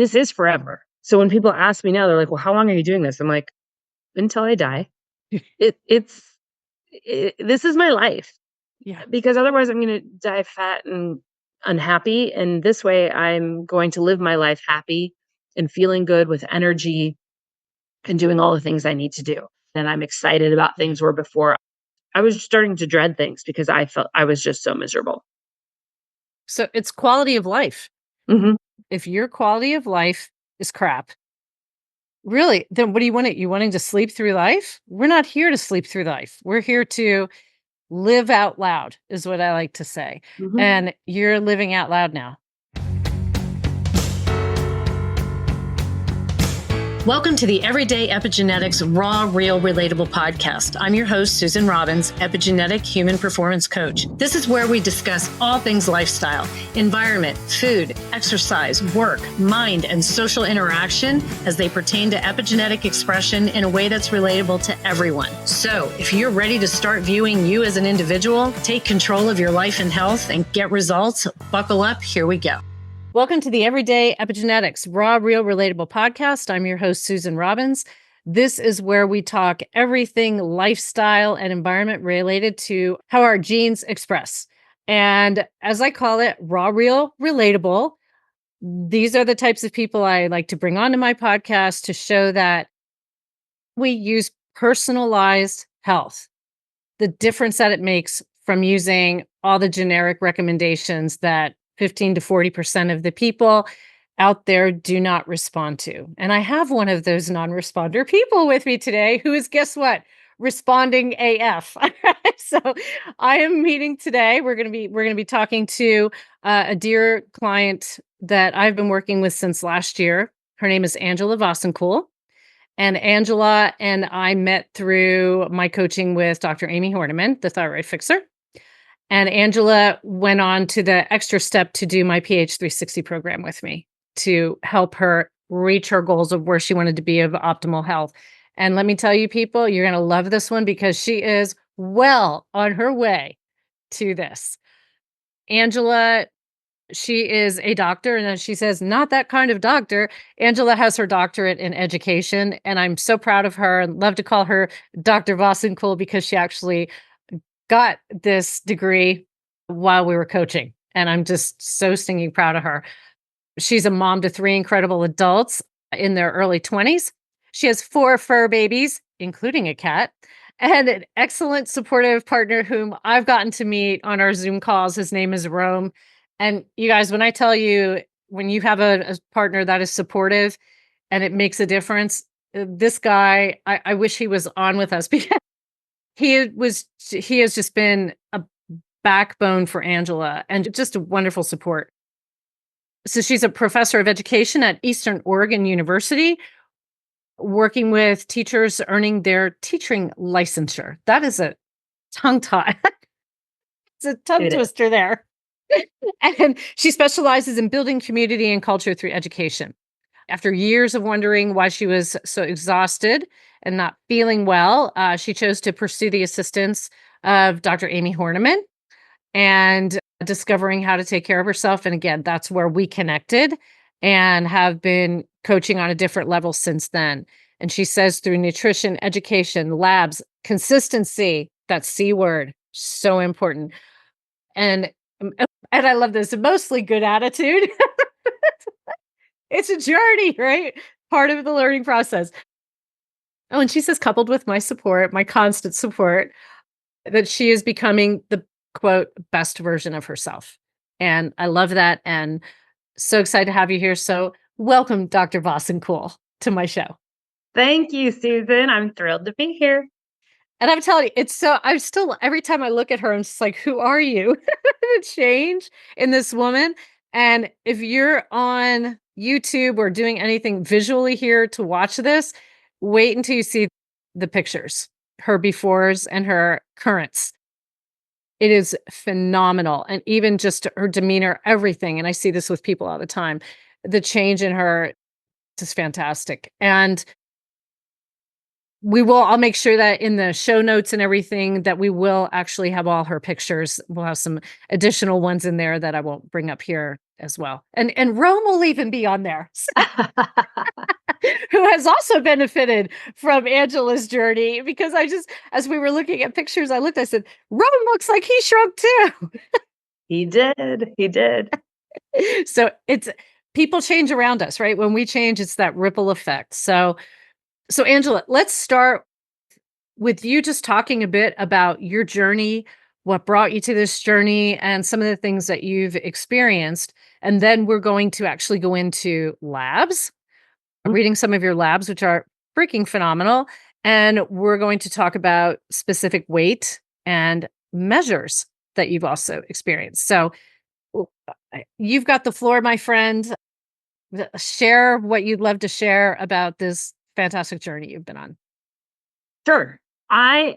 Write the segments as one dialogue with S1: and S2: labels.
S1: this is forever. So when people ask me now, they're like, well, how long are you doing this? I'm like, until I die. This is my life.
S2: Yeah.
S1: Because otherwise I'm going to die fat and unhappy. And this way I'm going to live my life happy and feeling good with energy and doing all the things I need to do. And I'm excited about things where before I was starting to dread things because I felt I was just so miserable.
S2: So it's quality of life.
S1: Mhm.
S2: If your quality of life is crap, really, then what do you want? You wanting to sleep through life? We're not here to sleep through life. We're here to live out loud, is what I like to say.
S1: Mhm.
S2: And you're living out loud now. Welcome to the Everyday Epigenetics Raw, Real, Relatable podcast. I'm your host, Susan Robbins, epigenetic human performance coach. This is where we discuss all things lifestyle, environment, food, exercise, work, mind, and social interaction as they pertain to epigenetic expression in a way that's relatable to everyone. So if you're ready to start viewing you as an individual, take control of your life and health, and get results, buckle up, here we go. Welcome to the Everyday Epigenetics Raw, Real, Relatable podcast. I'm your host, Susan Robbins. This is where we talk everything lifestyle and environment related to how our genes express. And as I call it, raw, real, relatable. These are the types of people I like to bring onto my podcast to show that we use personalized health, the difference that it makes from using all the generic recommendations that 15 to 40% of the people out there do not respond to. And I have one of those non-responder people with me today who is, guess what? Responding AF. So I am meeting today. We're going to be talking to a dear client that I've been working with since last year. Her name is Angela Vossenkuhl. And Angela and I met through my coaching with Dr. Amy Horniman, the thyroid fixer. And Angela went on to the extra step to do my PH 360 program with me to help her reach her goals of where she wanted to be of optimal health. And let me tell you, people, you're going to love this one because she is well on her way to this. Angela, she is a doctor, and then she says, not that kind of doctor. Angela has her doctorate in education, and I'm so proud of her and love to call her Dr. Vossenkuhl because she actually got this degree while we were coaching. And I'm just so stinking proud of her. She's a mom to 3 incredible adults in their early 20s. She has 4 fur babies, including a cat, and an excellent supportive partner whom I've gotten to meet on our Zoom calls. His name is Rome. And you guys, when I tell you, when you have a partner that is supportive and it makes a difference, this guy, I wish he was on with us because he has just been a backbone for Angela and just a wonderful support. So she's a professor of education at Eastern Oregon University, working with teachers earning their teaching licensure. That is a tongue tie. It's a tongue twister there. And she specializes in building community and culture through education. After years of wondering why she was so exhausted and not feeling well, she chose to pursue the assistance of Dr. Amy Horniman and discovering how to take care of herself. And again, that's where we connected and have been coaching on a different level since then. And she says through nutrition, education, labs, consistency, that C word, so important. And I love this, mostly good attitude. It's a journey, right? Part of the learning process. Oh, and she says, coupled with my support, my constant support, that she is becoming the quote best version of herself. And I love that. And so excited to have you here. So welcome, Dr. Vossenkuhl, to my show.
S1: Thank you, Susan. I'm thrilled to be here.
S2: And I'm telling you, I'm still, every time I look at her, I'm just like, who are you? The change in this woman. And if you're on YouTube or doing anything visually here to watch this, wait until you see the pictures, her befores and her currents. It is phenomenal. And even just her demeanor, everything. And I see this with people all the time. The change in her is fantastic. And I'll make sure that in the show notes and everything that we will actually have all her pictures. We'll have some additional ones in there that I won't bring up here as well. And Rome will even be on there. Who has also benefited from Angela's journey because as we were looking at pictures, I said, Rome looks like he shrunk too.
S1: He did. He did.
S2: So it's people change around us, right? When we change, it's that ripple effect. So Angela, let's start with you just talking a bit about your journey, what brought you to this journey, and some of the things that you've experienced. And then we're going to actually go into labs, reading some of your labs, which are freaking phenomenal. And we're going to talk about specific weight and measures that you've also experienced. So you've got the floor, my friend. Share what you'd love to share about this fantastic journey you've been on.
S1: Sure. I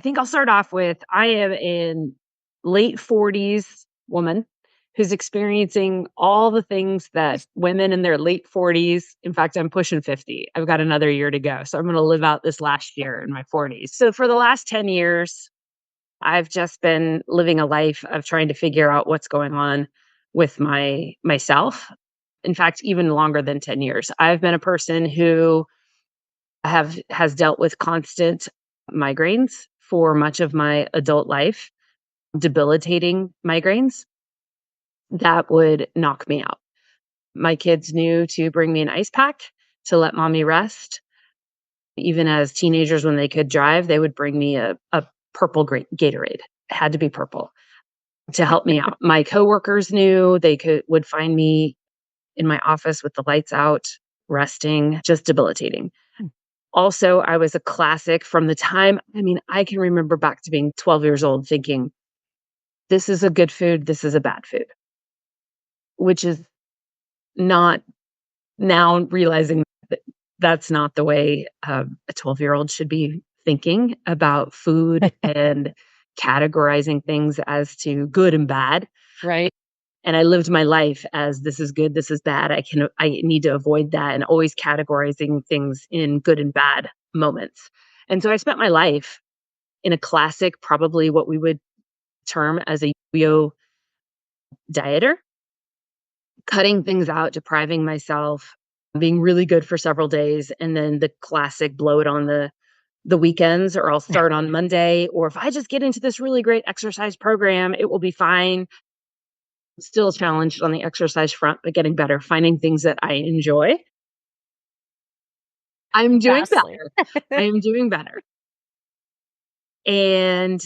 S1: think I'll start off with I am in late 40s woman who's experiencing all the things that women in their late 40s, in fact, I'm pushing 50. I've got another year to go. So I'm going to live out this last year in my 40s. So for the last 10 years, I've just been living a life of trying to figure out what's going on with myself. In fact, even longer than 10 years. I've been a person who has dealt with constant migraines for much of my adult life, debilitating migraines that would knock me out. My kids knew to bring me an ice pack to let mommy rest. Even as teenagers, when they could drive, they would bring me a purple Gatorade. It had to be purple to help me out. My coworkers knew would find me in my office with the lights out, resting, just debilitating. Also, I was a classic from the time, I can remember back to being 12 years old thinking, this is a good food, this is a bad food, which is not now realizing that that's not the way a 12-year-old should be thinking about food and categorizing things as to good and bad.
S2: Right.
S1: And I lived my life as this is good, this is bad. I need to avoid that and always categorizing things in good and bad moments. And so I spent my life in a classic, probably what we would term as a yo dieter, cutting things out, depriving myself, being really good for several days, and then the classic blow it on the weekends, or I'll start on Monday, or if I just get into this really great exercise program, it will be fine. Still challenged on the exercise front, but getting better, finding things that I enjoy. I'm doing
S2: Vastly.
S1: better. I am doing better. And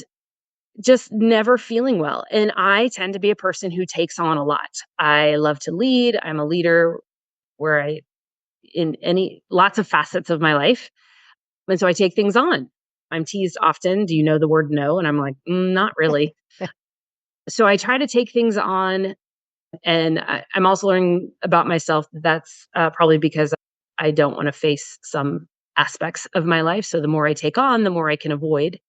S1: just never feeling well. And I tend to be a person who takes on a lot. I love to lead. I'm a leader where in lots of facets of my life. And so I take things on. I'm teased often. Do you know the word no? And I'm like, not really. So I try to take things on. And I'm also learning about myself. That's probably because I don't want to face some aspects of my life. So the more I take on, the more I can avoid.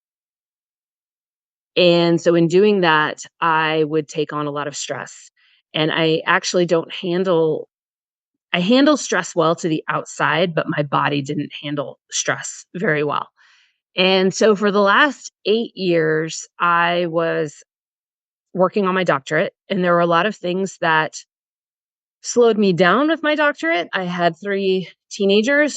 S1: And so in doing that, I would take on a lot of stress. And I actually don't handle I handle stress well to the outside, but my body didn't handle stress very well. And so for the last 8 years, I was working on my doctorate, and there were a lot of things that slowed me down with my doctorate. I had 3 teenagers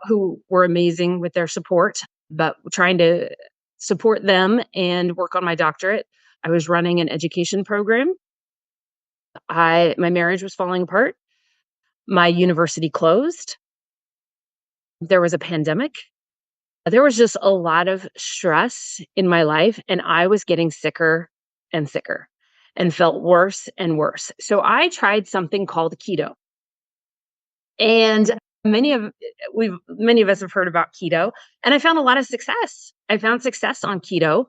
S1: who were amazing with their support, but trying to support them and work on my doctorate. I was running an education program. My marriage was falling apart. My university closed. There was a pandemic. There was just a lot of stress in my life, and I was getting sicker and sicker and felt worse and worse. So I tried something called keto. And many of us have heard about keto, and I found a lot of success. I found success on keto,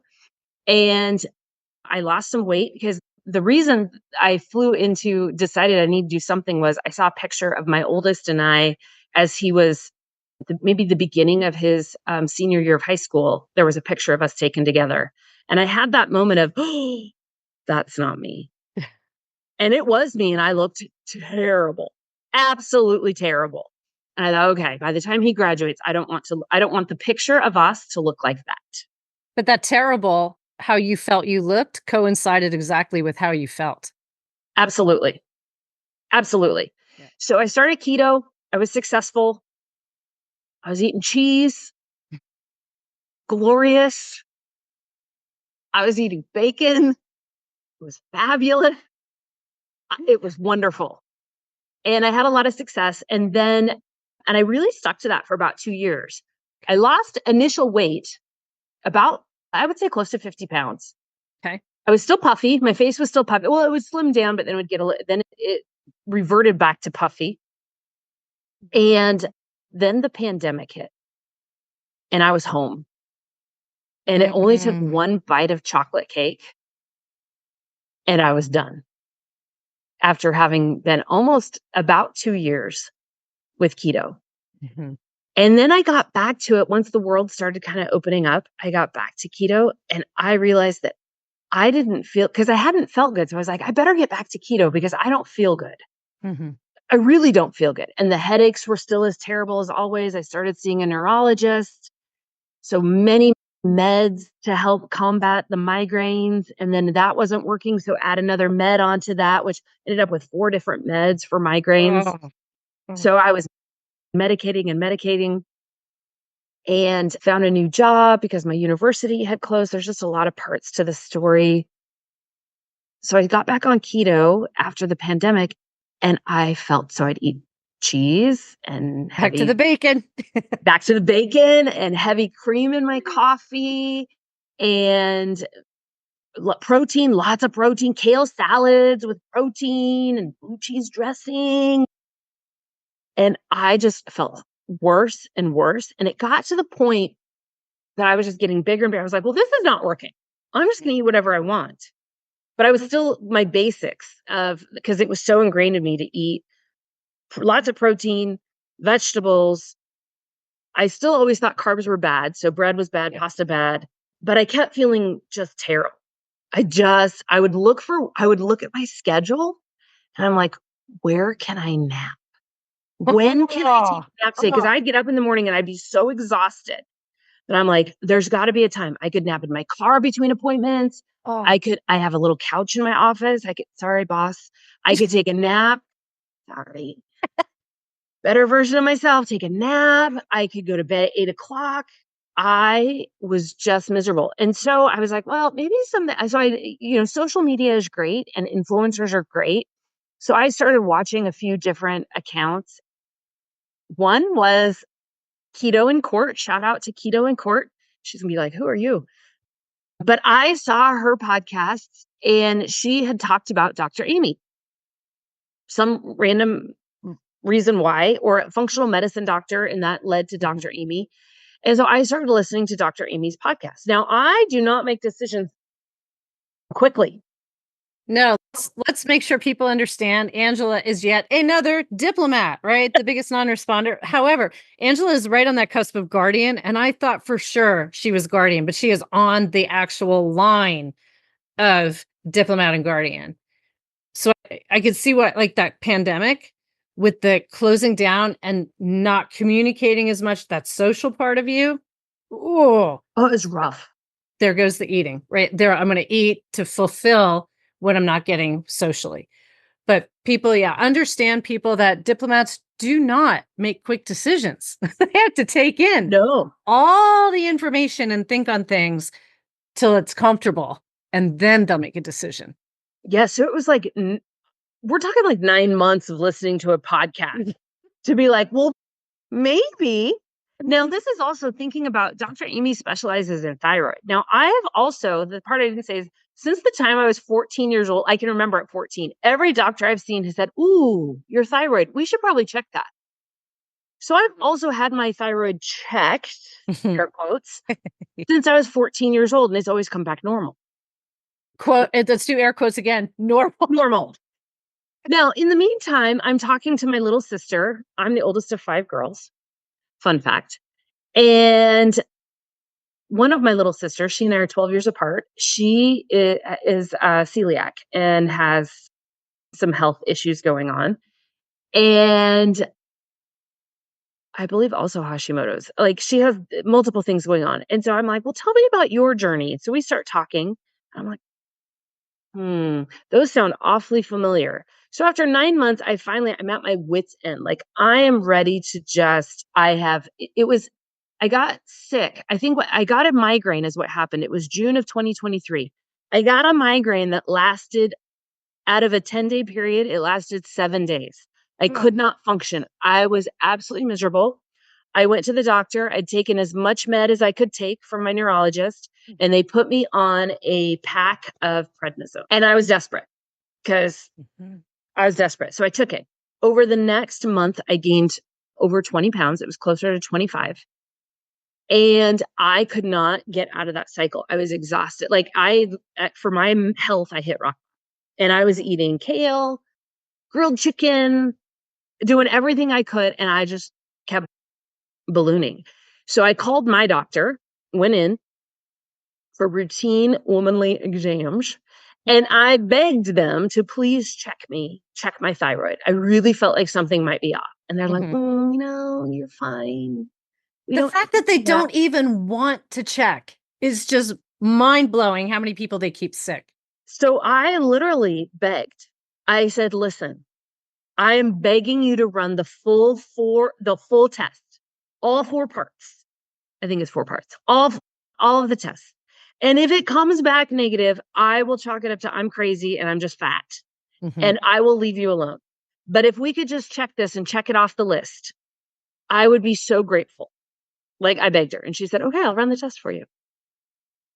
S1: and I lost some weight because the reason I decided I need to do something was I saw a picture of my oldest and I as he was maybe the beginning of his senior year of high school. There was a picture of us taken together. And I had that moment of, oh, that's not me. And it was me. And I looked terrible, absolutely terrible. And I thought, okay, by the time he graduates, I don't want the picture of us to look like that.
S2: But that terrible how you felt you looked coincided exactly with how you felt.
S1: Absolutely. Absolutely.
S2: Yeah.
S1: So I started keto. I was successful. I was eating cheese, glorious. I was eating bacon. It was fabulous. It was wonderful. And I had a lot of success. And I really stuck to that for about 2 years. I lost initial weight about, I would say close to 50 pounds.
S2: Okay.
S1: I was still puffy. My face was still puffy. Well, it would slim down, but then it would then it reverted back to puffy. And then the pandemic hit and I was home and it only took
S2: Mm-hmm.
S1: one bite of chocolate cake and I was done after having been almost about 2 years with keto.
S2: Mm-hmm.
S1: And then I got back to it once the world started kind of opening up. I got back to keto and I realized that I didn't feel because I hadn't felt good. So I was like, I better get back to keto because I don't feel good.
S2: Mm-hmm.
S1: I really don't feel good. And the headaches were still as terrible as always. I started seeing a neurologist. So many meds to help combat the migraines. And then that wasn't working. So add another med onto that, which ended up with 4 different meds for migraines.
S2: Oh. Oh.
S1: So I was medicating and medicating and found a new job because my university had closed. There's just a lot of parts to the story. So I got back on keto after the pandemic and I felt so I'd eat cheese and
S2: Back to the bacon.
S1: back to the bacon and heavy cream in my coffee and protein, lots of protein, kale salads with protein and blue cheese dressing. And I just felt worse and worse. And it got to the point that I was just getting bigger and bigger. I was like, well, this is not working. I'm just going to eat whatever I want. But I was still my basics of because it was so ingrained in me to eat lots of protein, vegetables. I still always thought carbs were bad. So bread was bad, pasta bad, but I kept feeling just terrible. I would look at my schedule and I'm like, where can I nap? When can I take
S2: Oh.
S1: a nap today? Because I'd get up in the morning and I'd be so exhausted that I'm like, there's got to be a time I could nap in my car between appointments.
S2: Oh.
S1: I have a little couch in my office. Sorry, boss. I could take a nap. Sorry. Better version of myself, take a nap. I could go to bed at 8 o'clock. I was just miserable. And so I was like, well, maybe social media is great and influencers are great. So I started watching a few different accounts. One was Keto in Court. Shout out to Keto in Court. She's gonna be like, who are you? But I saw her podcast and she had talked about Dr. Amy, some random reason why, or a functional medicine doctor, and that led to Dr. Amy. And so I started listening to Dr. Amy's podcast. Now, I do not make decisions quickly.
S2: No, let's make sure people understand Angela is yet another diplomat, right? The biggest non-responder. However, Angela is right on that cusp of guardian, and I thought for sure she was guardian, but she is on the actual line of diplomat and guardian. So I could see what like that pandemic with the closing down and not communicating as much, that social part of you. Oh,
S1: Oh, it was rough.
S2: there goes the eating, right? There, I'm going to eat to fulfill what I'm not getting socially. But people, yeah, understand people that diplomats do not make quick decisions. They have to take in
S1: No.
S2: all the information and think on things till it's comfortable, and then they'll make a decision.
S1: Yeah. So it was like, we're talking like 9 months of listening to a podcast to be like, well, maybe. Now, this is also thinking about Dr. Amy specializes in thyroid. Now, I have also, the part I didn't say is since the time I was 14 years old, I can remember at 14, every doctor I've seen has said, ooh, your thyroid, we should probably check that. So I've also had my thyroid checked, air quotes, since I was 14 years old, and it's always come back normal.
S2: Quote, let's do air quotes again. Normal.
S1: Normal. Now, in the meantime, I'm talking to my little sister. I'm the oldest of 5 girls. Fun fact. And one of my little sisters, she and I are 12 years apart. She is celiac and has some health issues going on. And I believe also Hashimoto's. Like she has multiple things going on. And so I'm like, well, tell me about your journey. So we start talking. I'm like, Those sound awfully familiar. So after 9 months, I'm at my wit's end. Like I am ready to just, it was, I got sick. I think what I got a migraine is what happened. It was June of 2023. I got a migraine that lasted out of a 10-day period. It lasted 7 days. I could not function. I was absolutely miserable. I went to the doctor. I'd taken as much med as I could take from my neurologist, and they put me on a pack of prednisone. And I was desperate because I was desperate. So I took it. Over the next month, I gained over 20 pounds. It was closer to 25. And I could not get out of that cycle. I was exhausted. Like for my health, I hit rock. And I was eating kale, grilled chicken, doing everything I could. And I just kept ballooning. So I called my doctor, went in for routine womanly exams, and I begged them to please check my thyroid. I really felt like something might be off. And they're like, you're fine.
S2: The fact that they don't even want to check is just mind-blowing how many people they keep sick.
S1: So I literally begged. I said, listen, I am begging you to run the full test, all 4 parts. I think it's 4 parts, all of the tests. And if it comes back negative, I will chalk it up to I'm crazy and I'm just fat, and I will leave you alone. But if we could just check this and check it off the list, I would be so grateful. Like I begged her, and she said, okay, I'll run the test for you.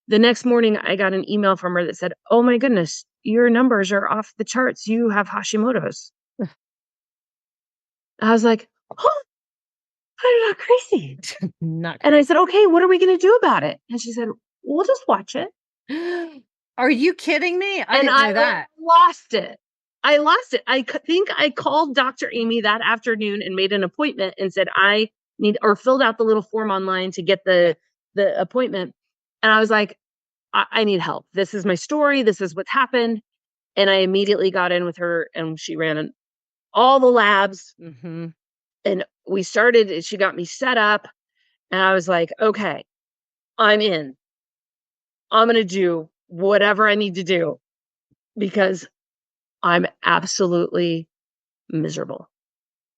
S1: The next morning, I got an email from her that said, oh my goodness, your numbers are off the charts. You have Hashimoto's. I was like, oh, I'm not crazy.
S2: Not crazy.
S1: And I said, okay, what are we going to do about it? And she said, we'll just watch it.
S2: Are you kidding me? I didn't know that.
S1: Lost it. I lost it. I think I called Dr. Amy that afternoon and made an appointment and said, filled out the little form online to get the appointment. And I was like, I need help. This is my story. This is what's happened. And I immediately got in with her, and she ran all the labs. And she got me set up, and I was like, okay, I'm in. I'm going to do whatever I need to do because I'm absolutely miserable.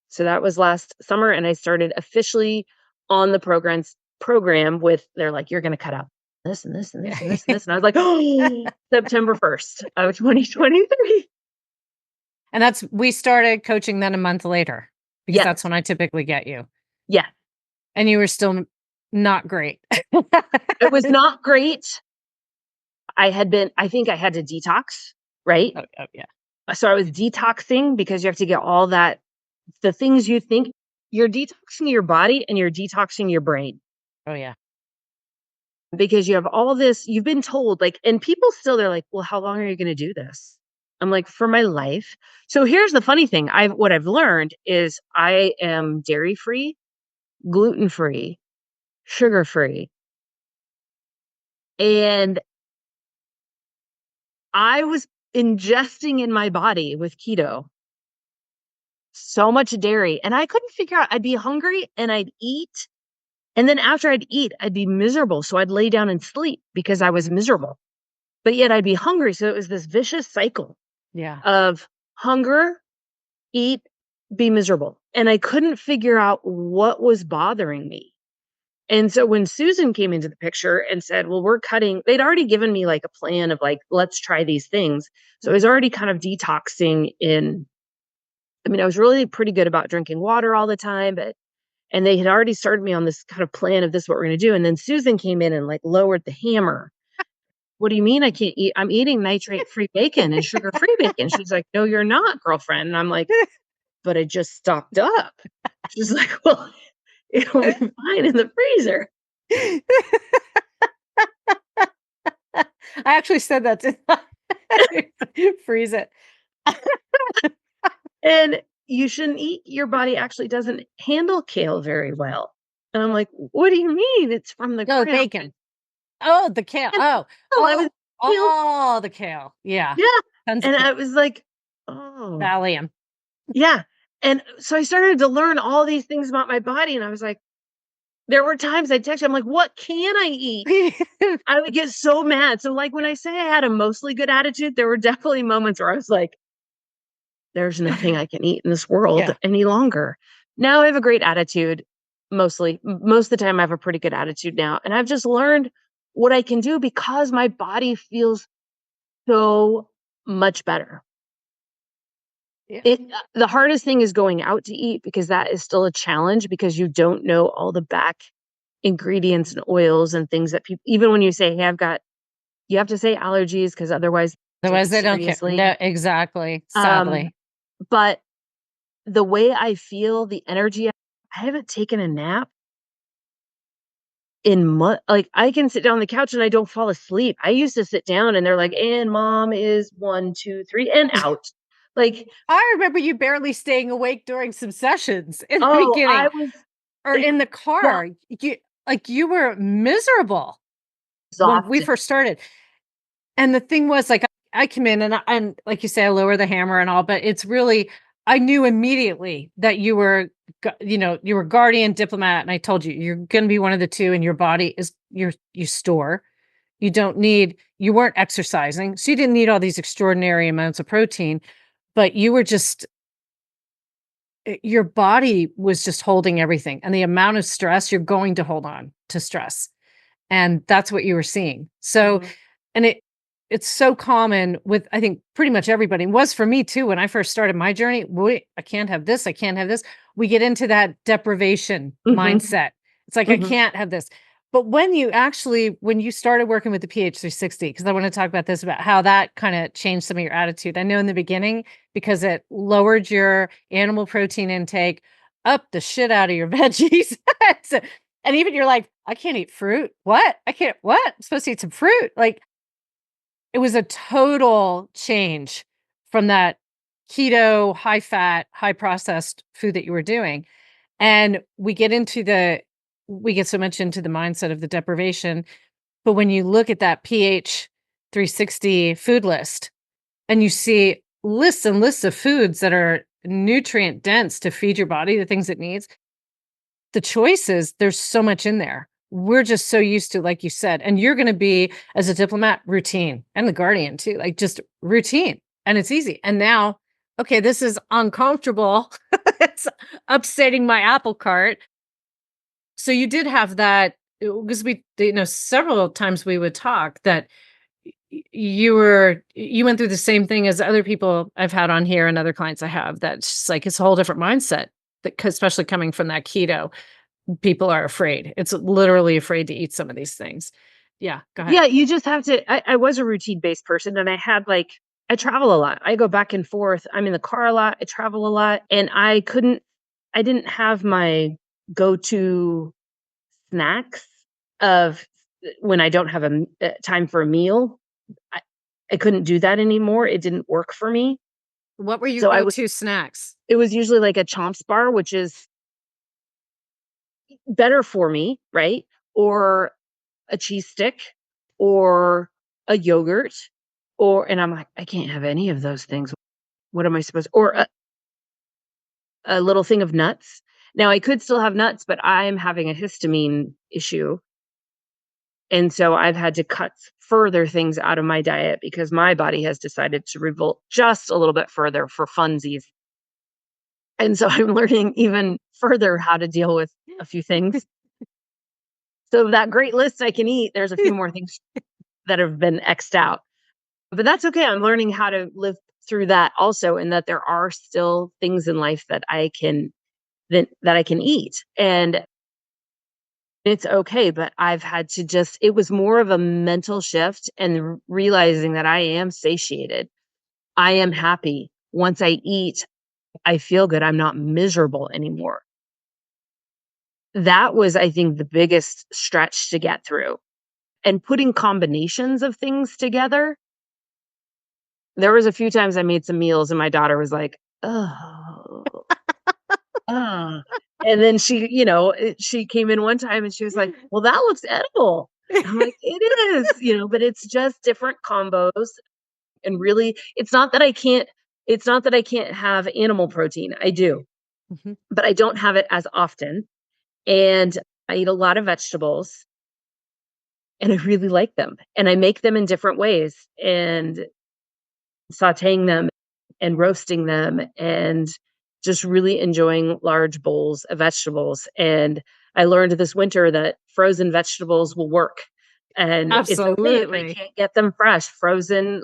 S1: So that was last summer, and I started officially on the program with, they're like, you're going to cut out this and this and this and this and this. And I was like, oh, September 1st of 2023.
S2: And we started coaching then a month later because that's when I typically get you.
S1: Yeah.
S2: And you were still not great.
S1: It was not great. I think I had to detox, right?
S2: Oh, yeah.
S1: So I was detoxing because you have to get all that, the things you think, you're detoxing your body and you're detoxing your brain.
S2: Oh, yeah.
S1: Because you have all this, you've been told, like, and people still, they're like, well, how long are you going to do this? I'm like, for my life. So here's the funny thing. What I've learned is I am dairy-free, gluten-free, sugar-free. And I was ingesting in my body with keto so much dairy, and I couldn't figure out, I'd be hungry and I'd eat. And then after I'd eat, I'd be miserable. So I'd lay down and sleep because I was miserable, but yet I'd be hungry. So it was this vicious cycle of hunger, eat, be miserable. And I couldn't figure out what was bothering me. And so when Susan came into the picture and said, well, they'd already given me like a plan of like, let's try these things. So I was already kind of detoxing I was really pretty good about drinking water all the time, and they had already started me on this kind of plan of this, what we're going to do. And then Susan came in and like lowered the hammer. What do you mean I can't eat? I'm eating nitrate-free bacon and sugar-free bacon. She's like, no, you're not, girlfriend. And I'm like, but I just stocked up. She's like, well, it'll be fine in the freezer.
S2: I actually said that to freeze it.
S1: And you shouldn't eat, your body actually doesn't handle kale very well. And I'm like, what do you mean? It's from the
S2: bacon. Oh, the kale. The kale. Yeah.
S1: Yeah. And I was like, oh.
S2: Valium.
S1: Yeah. And so I started to learn all these things about my body, and I was like, there were times I'd text you, I'm like, "What can I eat?" I would get so mad. So, like, when I say I had a mostly good attitude, there were definitely moments where I was like, "There's nothing I can eat in this world
S2: Yeah.
S1: any longer." Now I have a great attitude, mostly. Most of the time, I have a pretty good attitude now, and I've just learned what I can do because my body feels so much better.
S2: Yeah.
S1: The hardest thing is going out to eat because that is still a challenge because you don't know all the back ingredients and oils and things that people even when you say, "Hey, I've got" you have to say allergies because otherwise take
S2: Otherwise,
S1: it
S2: they don't care. No,
S1: seriously.
S2: exactly.
S1: Um,
S2: Sadly.
S1: but the way I feel, the energy I haven't taken a nap in like, I can sit down on the couch and I don't fall asleep. I used to sit down and they're like, "And mom is 1, 2, 3, and out." Like,
S2: I remember you barely staying awake during some sessions in the
S1: oh, I
S2: beginning
S1: was
S2: or in the car. You were miserable when we
S1: exhausted.
S2: first started. And the thing was, like, I come in and like you say, I lower the hammer and all, but it's really I knew immediately that you were, you were guardian diplomat, and I told you you're going to be one of the two, and your body is you store. You don't need. You weren't exercising, so you didn't need all these extraordinary amounts of protein, but you were just your body was just holding everything, and the amount of stress you're going to hold on to stress, and that's what you were seeing. So
S1: Mhm,
S2: and it's so common with, I think, pretty much everybody. It was for me too when I first started my journey. "Wait, I can't have this, I can't have this." We get into that deprivation
S1: mhm,
S2: mindset. It's like, "I
S1: mhm.
S2: can't have this." But when you started working with the PH360, because I wanna talk about this, about how that kinda changed some of your attitude. I know in the beginning, because it lowered your animal protein intake, upped the shit out of your veggies. So and even you're like, "I can't eat fruit. What? I can't what? I'm supposed to eat some fruit." Like, it was a total change from that keto, high fat, high processed food that you were doing. And we get so much into the mindset of the deprivation. But when you look at that pH 360 food list and you see lists and lists of foods that are nutrient dense to feed your body the things it needs, the choices, there's so much in there. We're just so used to, like you said, and you're gonna be, as a diplomat, routine, and the guardian too, like, just routine, and it's easy. And now, okay, this is uncomfortable. It's upsetting my apple cart. So you did have that, because several times we would talk that you went through the same thing as other people I've had on here and other clients I have, that's just like, it's a whole different mindset that, 'cause especially coming from that keto. People are afraid. It's literally afraid to eat some of these things. Yeah, go ahead.
S1: Yeah, you just have to I was a routine-based person, and I had, like I travel a lot. I go back and forth. I'm in the car a lot, I travel a lot, and I didn't have my go-to snacks of when I don't have time for a meal. I I couldn't do that anymore, it didn't work for me.
S2: What were your
S1: So I would
S2: go-to snacks?
S1: it was usually like a Chomps bar, which is better for me, right? Or a cheese stick or a yogurt and I'm like, "I can't have any of those things. What am I supposed" or a little thing of nuts. Now I could still have nuts, but I'm having a histamine issue, and so I've had to cut further things out of my diet because my body has decided to revolt just a little bit further for funsies. And so I'm learning even further how to deal with a few things. So that great list I can eat, there's a few more things that have been X'd out. But that's okay. I'm learning how to live through that also, and that there are still things in life that I can eat. And it's okay, but I've had to just it was more of a mental shift and realizing that I am satiated. I am happy. Once I eat, I feel good. I'm not miserable anymore. That was, I think, the biggest stretch to get through. And putting combinations of things together, there was a few times I made some meals and my daughter was like, "Oh, ah." And then she came in one time and she was like, "Well, that looks edible." I'm like, "It is," but it's just different combos and really it's not that I can't have animal protein. I do,
S2: Mhm.
S1: but I don't have it as often. And I eat a lot of vegetables and I really like them. And I make them in different ways and sauteing them and roasting them and just really enjoying large bowls of vegetables. And I learned this winter that frozen vegetables will work. And it's okay if I
S2: Absolutely.
S1: can't get them fresh, frozen,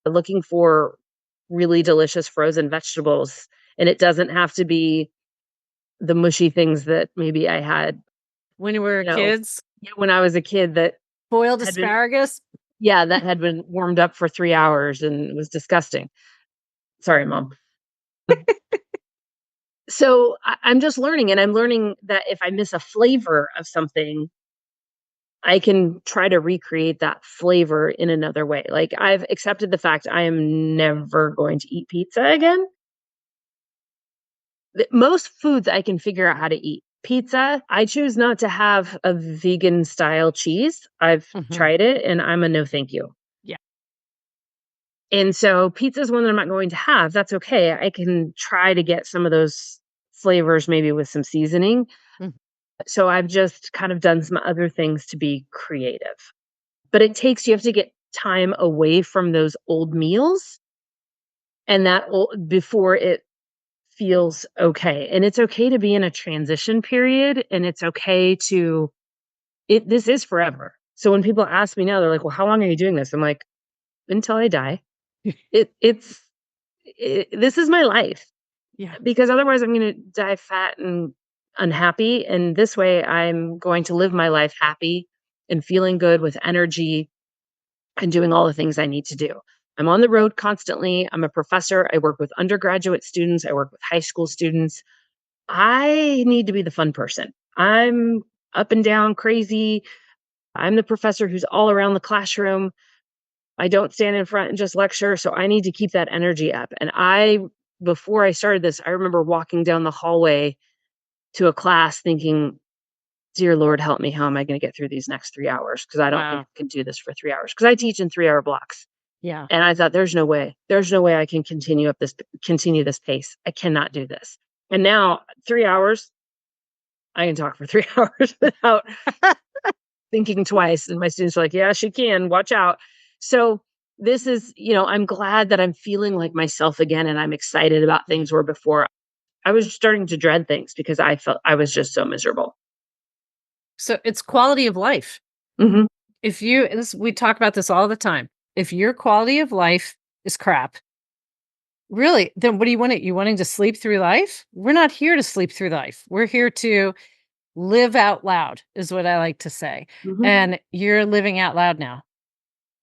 S1: looking for really delicious frozen vegetables. And it doesn't have to be the mushy things that maybe I had,
S2: When we were
S1: you know,
S2: kids,
S1: yeah, when I was a kid that
S2: boiled
S1: had been,
S2: asparagus.
S1: yeah, that had been warmed up for 3 hours and was disgusting. Sorry, mom. So I'm just learning, and I'm learning that if I miss a flavor of something, I can try to recreate that flavor in another way. Like, I've accepted the fact I am never going to eat pizza again. Most foods I can figure out how to eat. Pizza, I choose not to have a vegan style cheese. I've
S2: Mhm.
S1: tried it and I'm a no thank you.
S2: Yeah.
S1: And so pizza is one that I'm not going to have. That's okay. I can try to get some of those flavors maybe with some seasoning.
S2: Mm.
S1: So I've just kind of done some other things to be creative. But you have to get time away from those old meals and before it feels okay. And it's okay to be in a transition period and it's okay to this is forever. So when people ask me now, they're like, "Well, how long are you doing this?" I'm like, "Until I die." It it's this is my life
S2: Yeah.
S1: because otherwise I'm going to die fat and unhappy, and this way I'm going to live my life happy and feeling good with energy and doing all the things I need to do. I'm on the road constantly. I'm a professor. I work with undergraduate students. I work with high school students. I need to be the fun person. I'm up and down crazy. I'm the professor who's all around the classroom. I don't stand in front and just lecture, so I need to keep that energy up. And before I started this, I remember walking down the hallway to a class thinking, "Dear Lord, help me. How am I going to get through these next 3 hours? Because I don't think
S2: Wow.
S1: I can do this for 3 hours." Because I teach in 3 hour blocks.
S2: Yeah.
S1: And I thought, "There's no way. There's no way I can continue this pace. I cannot do this." And now 3 hours, I can talk for 3 hours without thinking twice. And my students are like, "Yeah, she can. Watch out." So this is, I'm glad that I'm feeling like myself again and I'm excited about things where before I was starting to dread things because I felt I was just so miserable.
S2: So it's quality of life.
S1: Mhm.
S2: If you and this we talk about this all the time. If your quality of life is crap, really, then what do you want it? You wanting to sleep through life? We're not here to sleep through life. We're here to live out loud, is what I like to say.
S1: Mhm.
S2: And you're living out loud now,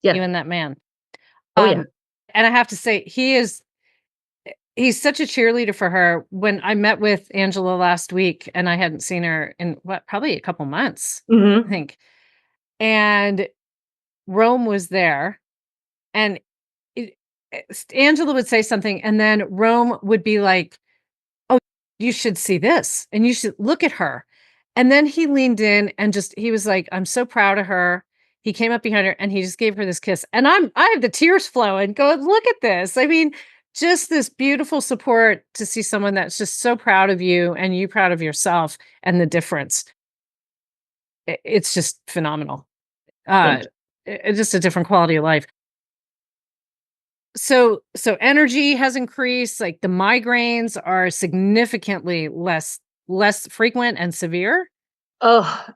S1: Yes.
S2: you and that man.
S1: Oh, yeah.
S2: Um, and I have to say, he's such a cheerleader for her. When I met with Angela last week, and I hadn't seen her in what, probably a couple months, I
S1: Mhm.
S2: think. And Rome was there, and it, Angela would say something, and then Rome would be like, "Oh, you should see this, and you should look at her." And then he leaned in and he was like, "I'm so proud of her." He came up behind her and he just gave her this kiss. And I have the tears flowing, going, "Look at this." I mean, just this beautiful support to see someone that's just so proud of you and you proud of yourself and the difference. It's just phenomenal.
S1: Thank
S2: Uh, it's just a different quality of life. So energy has increased, like, the migraines are significantly less frequent and severe?
S1: Oh,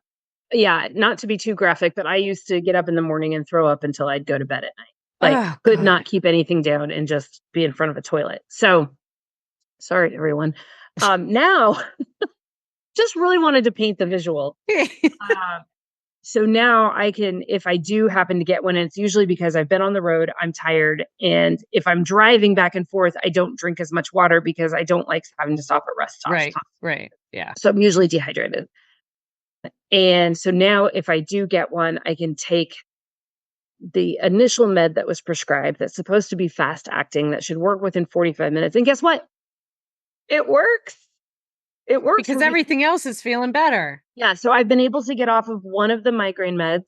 S1: yeah, not to be too graphic, but I used to get up in the morning and throw up until I'd go to bed at night. Like,
S2: Oh,
S1: could
S2: god.
S1: not keep anything down and just be in front of a toilet. So, sorry, everyone. Now just really wanted to paint the visual. Uh, so now I can, if I do happen to get one, and it's usually because I've been on the road, I'm tired, and if I'm driving back and forth, I don't drink as much water because I don't like having to stop at rest stops.
S2: Right, right, yeah.
S1: So I'm usually dehydrated. And so now if I do get one, I can take the initial med that was prescribed that's supposed to be fast acting that should work within 45 minutes. And guess what? It works. It works
S2: Because
S1: for me.
S2: everything else is feeling better.
S1: Yeah, so I've been able to get off of one of the migraine meds.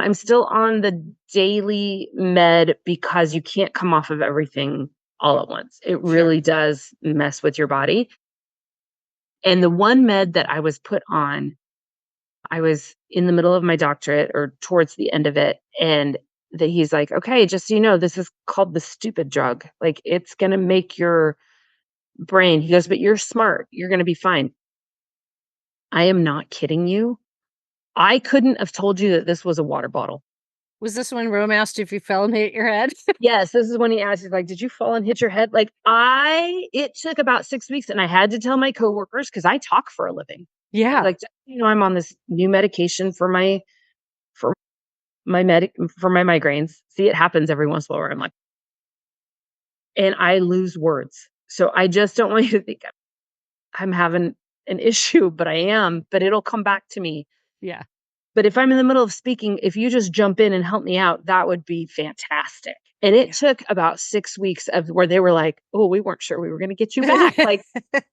S1: I'm still on the daily med because you can't come off of everything all at once. It
S2: Sure.
S1: really does mess with your body. And the one med that I was put on, I was in the middle of my doctorate or towards the end of it, and that he's like, "Okay, just so you know, this is called the stupid drug. Like, it's gonna make your brain." He goes, "But you're smart. You're gonna be fine." I am not kidding you. I couldn't have told you that this was a water bottle.
S2: Was this when Rome asked you if you fell and hit your head?
S1: Yes, this is when he asked, he's like, "Did you fall and hit your head?" Like, it took about 6 weeks, and I had to tell my coworkers because I talk for a living. I was
S2: Yeah.
S1: like, "Just so you know, I'm on this new medication for for my migraines." See, it happens every once in a while where I'm like, and I lose words. So I just don't want you to think I'm having an issue, but I am, but it'll come back to me.
S2: Yeah.
S1: But if I'm in the middle of speaking, if you just jump in and help me out, that would be fantastic. And it
S2: Yeah.
S1: took about 6 weeks of where they were like, "Oh, we weren't sure we were gonna get you back." Like,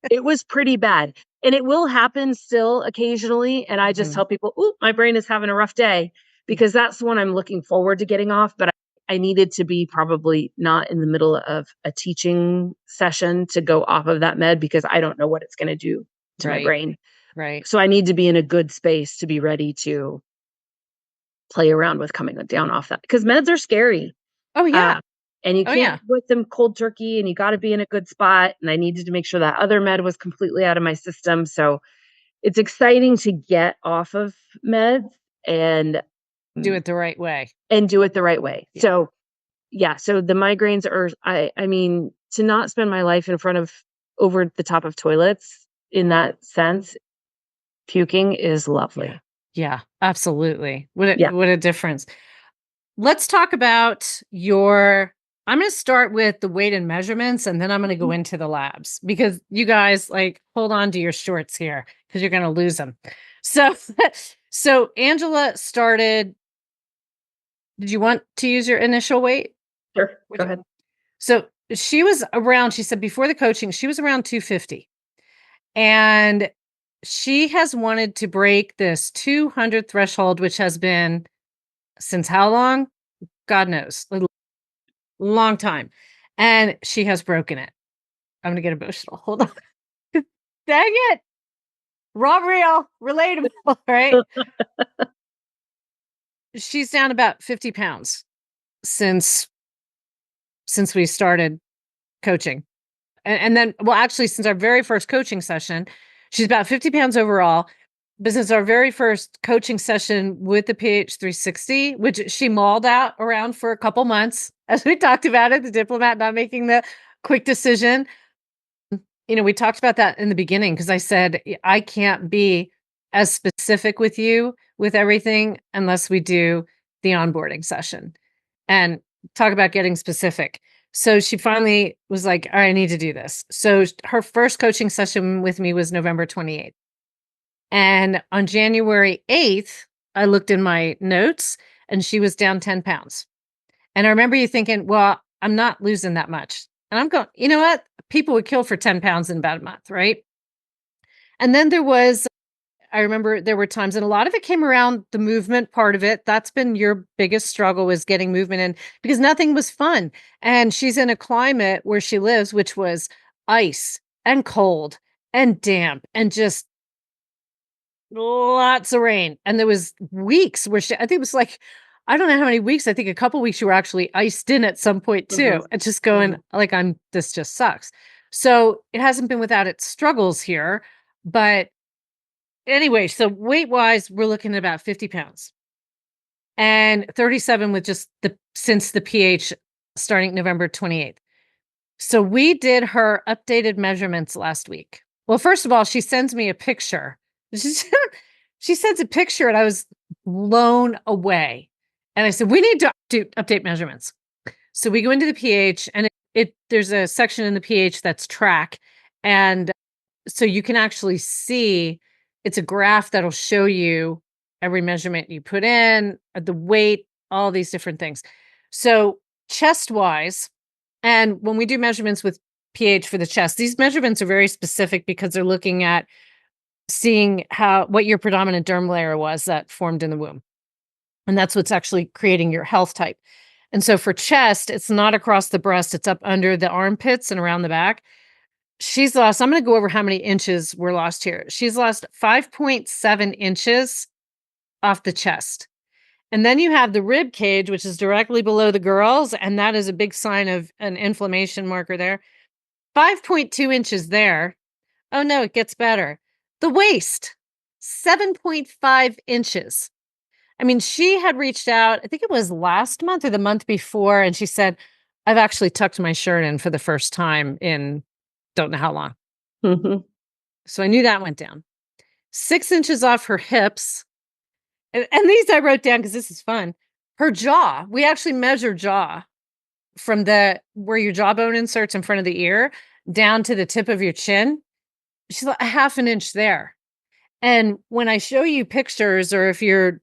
S1: it was pretty bad. And it will happen still occasionally, and I just
S2: Mhm.
S1: tell people, "Ooh, my brain is having a rough day,"
S2: Yeah.
S1: because that's the one I'm looking forward to getting off, but I needed to be probably not in the middle of a teaching session to go off of that med because I don't know what it's gonna do to my
S2: Right.
S1: brain.
S2: Right.
S1: So I need to be in a good space to be ready to play around with coming down off that because meds are scary.
S2: Oh, yeah.
S1: Uh, and you
S2: Oh,
S1: can't
S2: yeah.
S1: put them cold turkey and you gotta be in a good spot, and I needed to make sure that other med was completely out of my system, so it's exciting to get off of meds and
S2: Do it the right way.
S1: do it the right way.
S2: Yeah.
S1: So, yeah, so the migraines are I mean, to not spend my life in front of over the top of toilets in that sense, puking is
S2: Yeah.
S1: lovely.
S2: Yeah. Absolutely.
S1: Yeah,
S2: What a difference. Let's talk about your I'm going to start with the weight and measurements and then I'm going to go into the labs because you guys like hold on to your shorts here because you're going to lose them. So so Angela started did you want to use your initial weight?
S1: sure,
S2: Would
S1: go
S2: you?
S1: ahead.
S2: So she was around she said before the coaching she was around 250 and she has wanted to break this 200 threshold which has been since how long? God knows. Long time. And she has broken it. I'm gonna get emotional. Hold on. Dang it. Raw real, relatable, right? She's down about 50 pounds since we started coaching. And then well, actually, since our very first coaching session, she's about 50 pounds overall. But since our very first coaching session with the PH 360, which she mauled out around for a couple months, as we talked about it, the diplomat not making the quick decision. You know, we talked about that in the beginning because I said, I can't be as specific with you with everything unless we do the onboarding session and talk about getting specific. So she finally was like, all right, I need to do this. So her first coaching session with me was November 28th. And on January 8th, I looked in my notes and she was down 10 pounds. And I remember you thinking, well, I'm not losing that much. And I'm going, you know what? People would kill for 10 pounds in about a month, right? And then I remember there were times, and a lot of it came around the movement part of it. That's been your biggest struggle was getting movement in because nothing was fun. And she's in a climate where she lives, which was ice and cold and damp and just lots of rain, and there was weeks where I think it was like, I don't know how many weeks, I think a couple weeks you were actually iced in at some point too,
S1: Mhm,
S2: and just going
S1: mhm.
S2: like, this just sucks. So, it hasn't been without its struggles here, but anyway, so weight-wise, we're looking at about 50 pounds and 37 with just since the PH starting November 28th. So, we did her updated measurements last week. Well, first of all, she sends me a picture. She sends a picture and I was blown away. And I said, "We need to update measurements." So we go into the pH and there's a section in the pH that's track. And so you can actually see it's a graph that'll show you every measurement you put in, the weight, all these different things. So chest wise, and when we do measurements with pH for the chest, these measurements are very specific because they're looking at seeing what your predominant derm layer was that formed in the womb. And that's what's actually creating your health type. And so for chest, it's not across the breast, it's up under the armpits and around the back. she's lost, I'm going to go over how many inches were lost here. She's lost 5.7 inches off the chest. And then you have the rib cage, which is directly below the girls. And that is a big sign of an inflammation marker there. 5.2 inches there. Oh no, it gets better. The waist, 7.5 inches. I mean, she had reached out, I think it was last month or the month before, and she said, I've actually tucked my shirt in for the first time in don't know how long.
S1: Mhm.
S2: So I knew that went down. 6 inches off her hips. And these I wrote down because this is fun. Her jaw, we actually measure jaw from the where your jawbone inserts in front of the ear down to the tip of your chin. She's like a half an inch there. And when I show you pictures, or if you're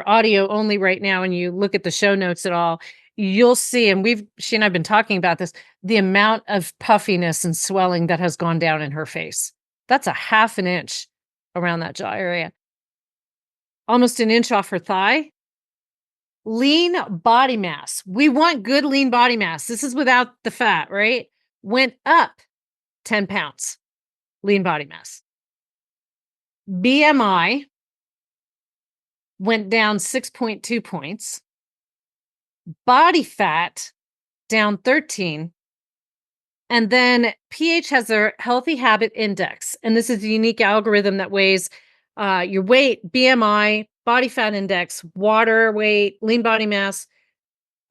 S2: audio only right now and you look at the show notes at all, you'll see, and she and I've been talking about this, the amount of puffiness and swelling that has gone down in her face. That's a half an inch around that jaw area. Almost an inch off her thigh. Lean body mass. We want good lean body mass. This is without the fat, right? Went up 10 pounds. Lean body mass. BMI went down 6.2 points. Body fat down 13. And then pH has a healthy habit index. And this is a unique algorithm that weighs your weight, BMI, body fat index, water weight, lean body mass,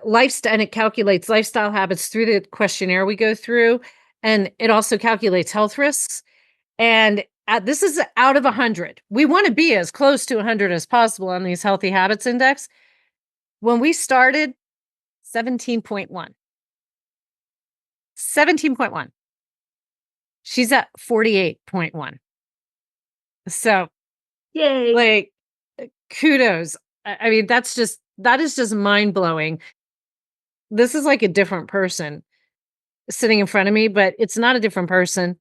S2: lifestyle, and it calculates lifestyle habits through the questionnaire we go through. And it also calculates health risks. And this is out of 100. We want to be as close to 100 as possible on these healthy habits index. When we started, 17.1. 17.1. She's at 48.1. So,
S1: Yay.
S2: like, kudos. I mean, that is just mind blowing. This is like a different person sitting in front of me, but it's not a different person.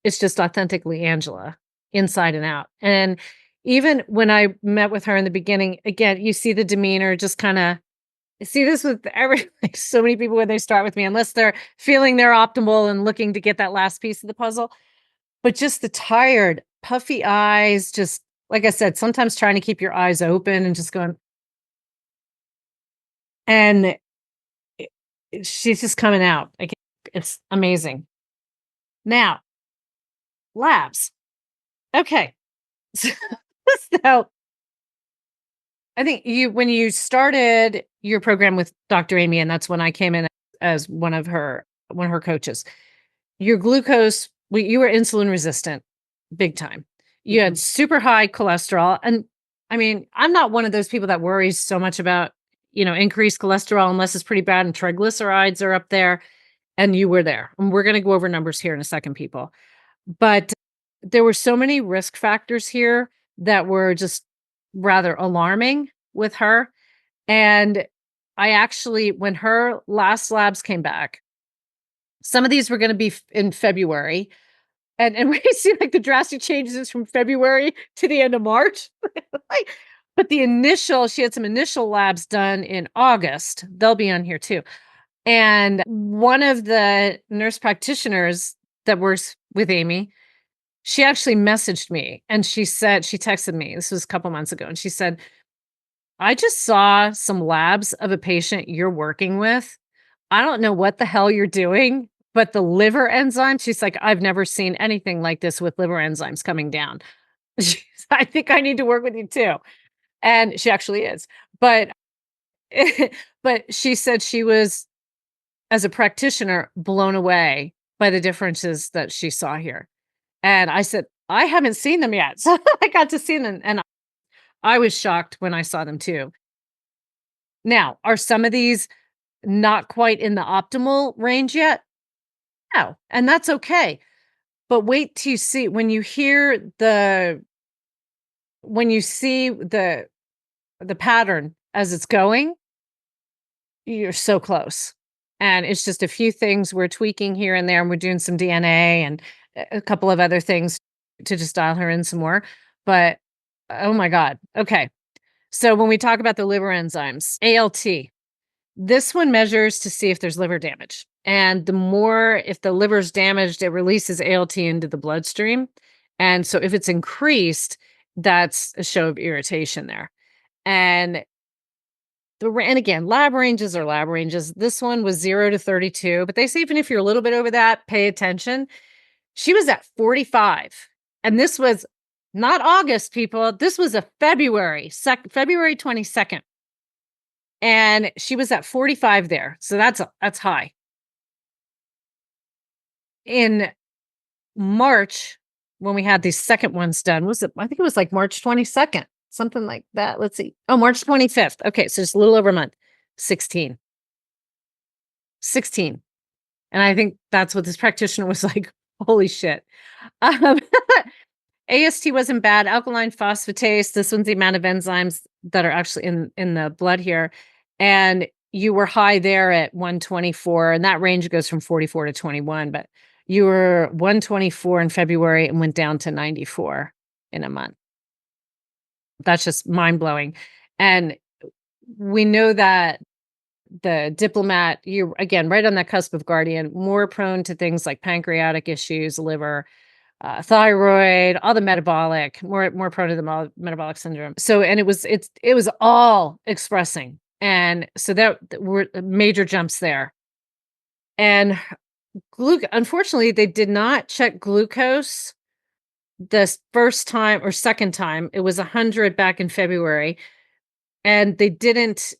S2: It's just authentically Angela, inside and out. And even when I met with her in the beginning, again, you see the demeanor just kind of see this with like so many people when they start with me, unless they're feeling they're optimal and looking to get that last piece of the puzzle. But just the tired, puffy eyes, just like I said, sometimes trying to keep your eyes open and just going, and she's just coming out. Like, it's amazing. Now, labs. Okay. So I think when you started your program with Dr. Amy, and that's when I came in as one of her coaches, your glucose, you were insulin resistant big time. You had
S1: Mhm.
S2: super high cholesterol. And I mean, I'm not one of those people that worries so much about, increased cholesterol unless it's pretty bad and triglycerides are up there. And you were there. And we're going to go over numbers here in a second, people. But there were so many risk factors here that were just rather alarming with her. And I actually, when her last labs came back, some of these were going to be in February. And we see like the drastic changes from February to the end of March. Like, but she had some initial labs done in August. They'll be on here too. And one of the nurse practitioners that works with Amy, she actually messaged me and she texted me. This was a couple months ago. And she said, I just saw some labs of a patient you're working with. I don't know what the hell you're doing, but the liver enzymes, she's like, I've never seen anything like this with liver enzymes coming down. I think I need to work with you too. And she actually is. But but she said she was, as a practitioner, blown away by the differences that she saw here. And I said, I haven't seen them yet. So I got to see them and I was shocked when I saw them too. Now, are some of these not quite in the optimal range yet? No, and that's okay. But wait till you see when you see the pattern as it's going, you're so close. And it's just a few things we're tweaking here and there, and we're doing some DNA and a couple of other things to just dial her in some more. But oh my God. Okay. So when we talk about the liver enzymes, ALT, this one measures to see if there's liver damage. And the more, if the liver's damaged, it releases ALT into the bloodstream. And so if it's increased, that's a show of irritation there. And and again, lab ranges are lab ranges. This one was 0 to 32, but they say even if you're a little bit over that, pay attention. She was at 45. And this was not August, people. This was a February 22nd. And she was at 45 there. So that's high. In March, when we had these second ones done, I think it was like March 22nd, something like that. Let's see. Oh, March 25th. Okay, so it's a little over a month. 16. 16. And I think that's what this practitioner was like, holy shit. Um, AST wasn't bad. Alkaline phosphatase, this one's the amount of enzymes that are actually in the blood here. And you were high there at 124, and that range goes from 44 to 21, but you were 124 in February and went down to 94 in a month. That's just mind-blowing. And we know that the diplomat, you're again right on that cusp of guardian, more prone to things like pancreatic issues, liver, thyroid, all the metabolic, more prone to the metabolic syndrome. So, and it was all expressing, and so that were major jumps there. And unfortunately, they did not check glucose the first time or second time. It was 100 back in February, and they didn't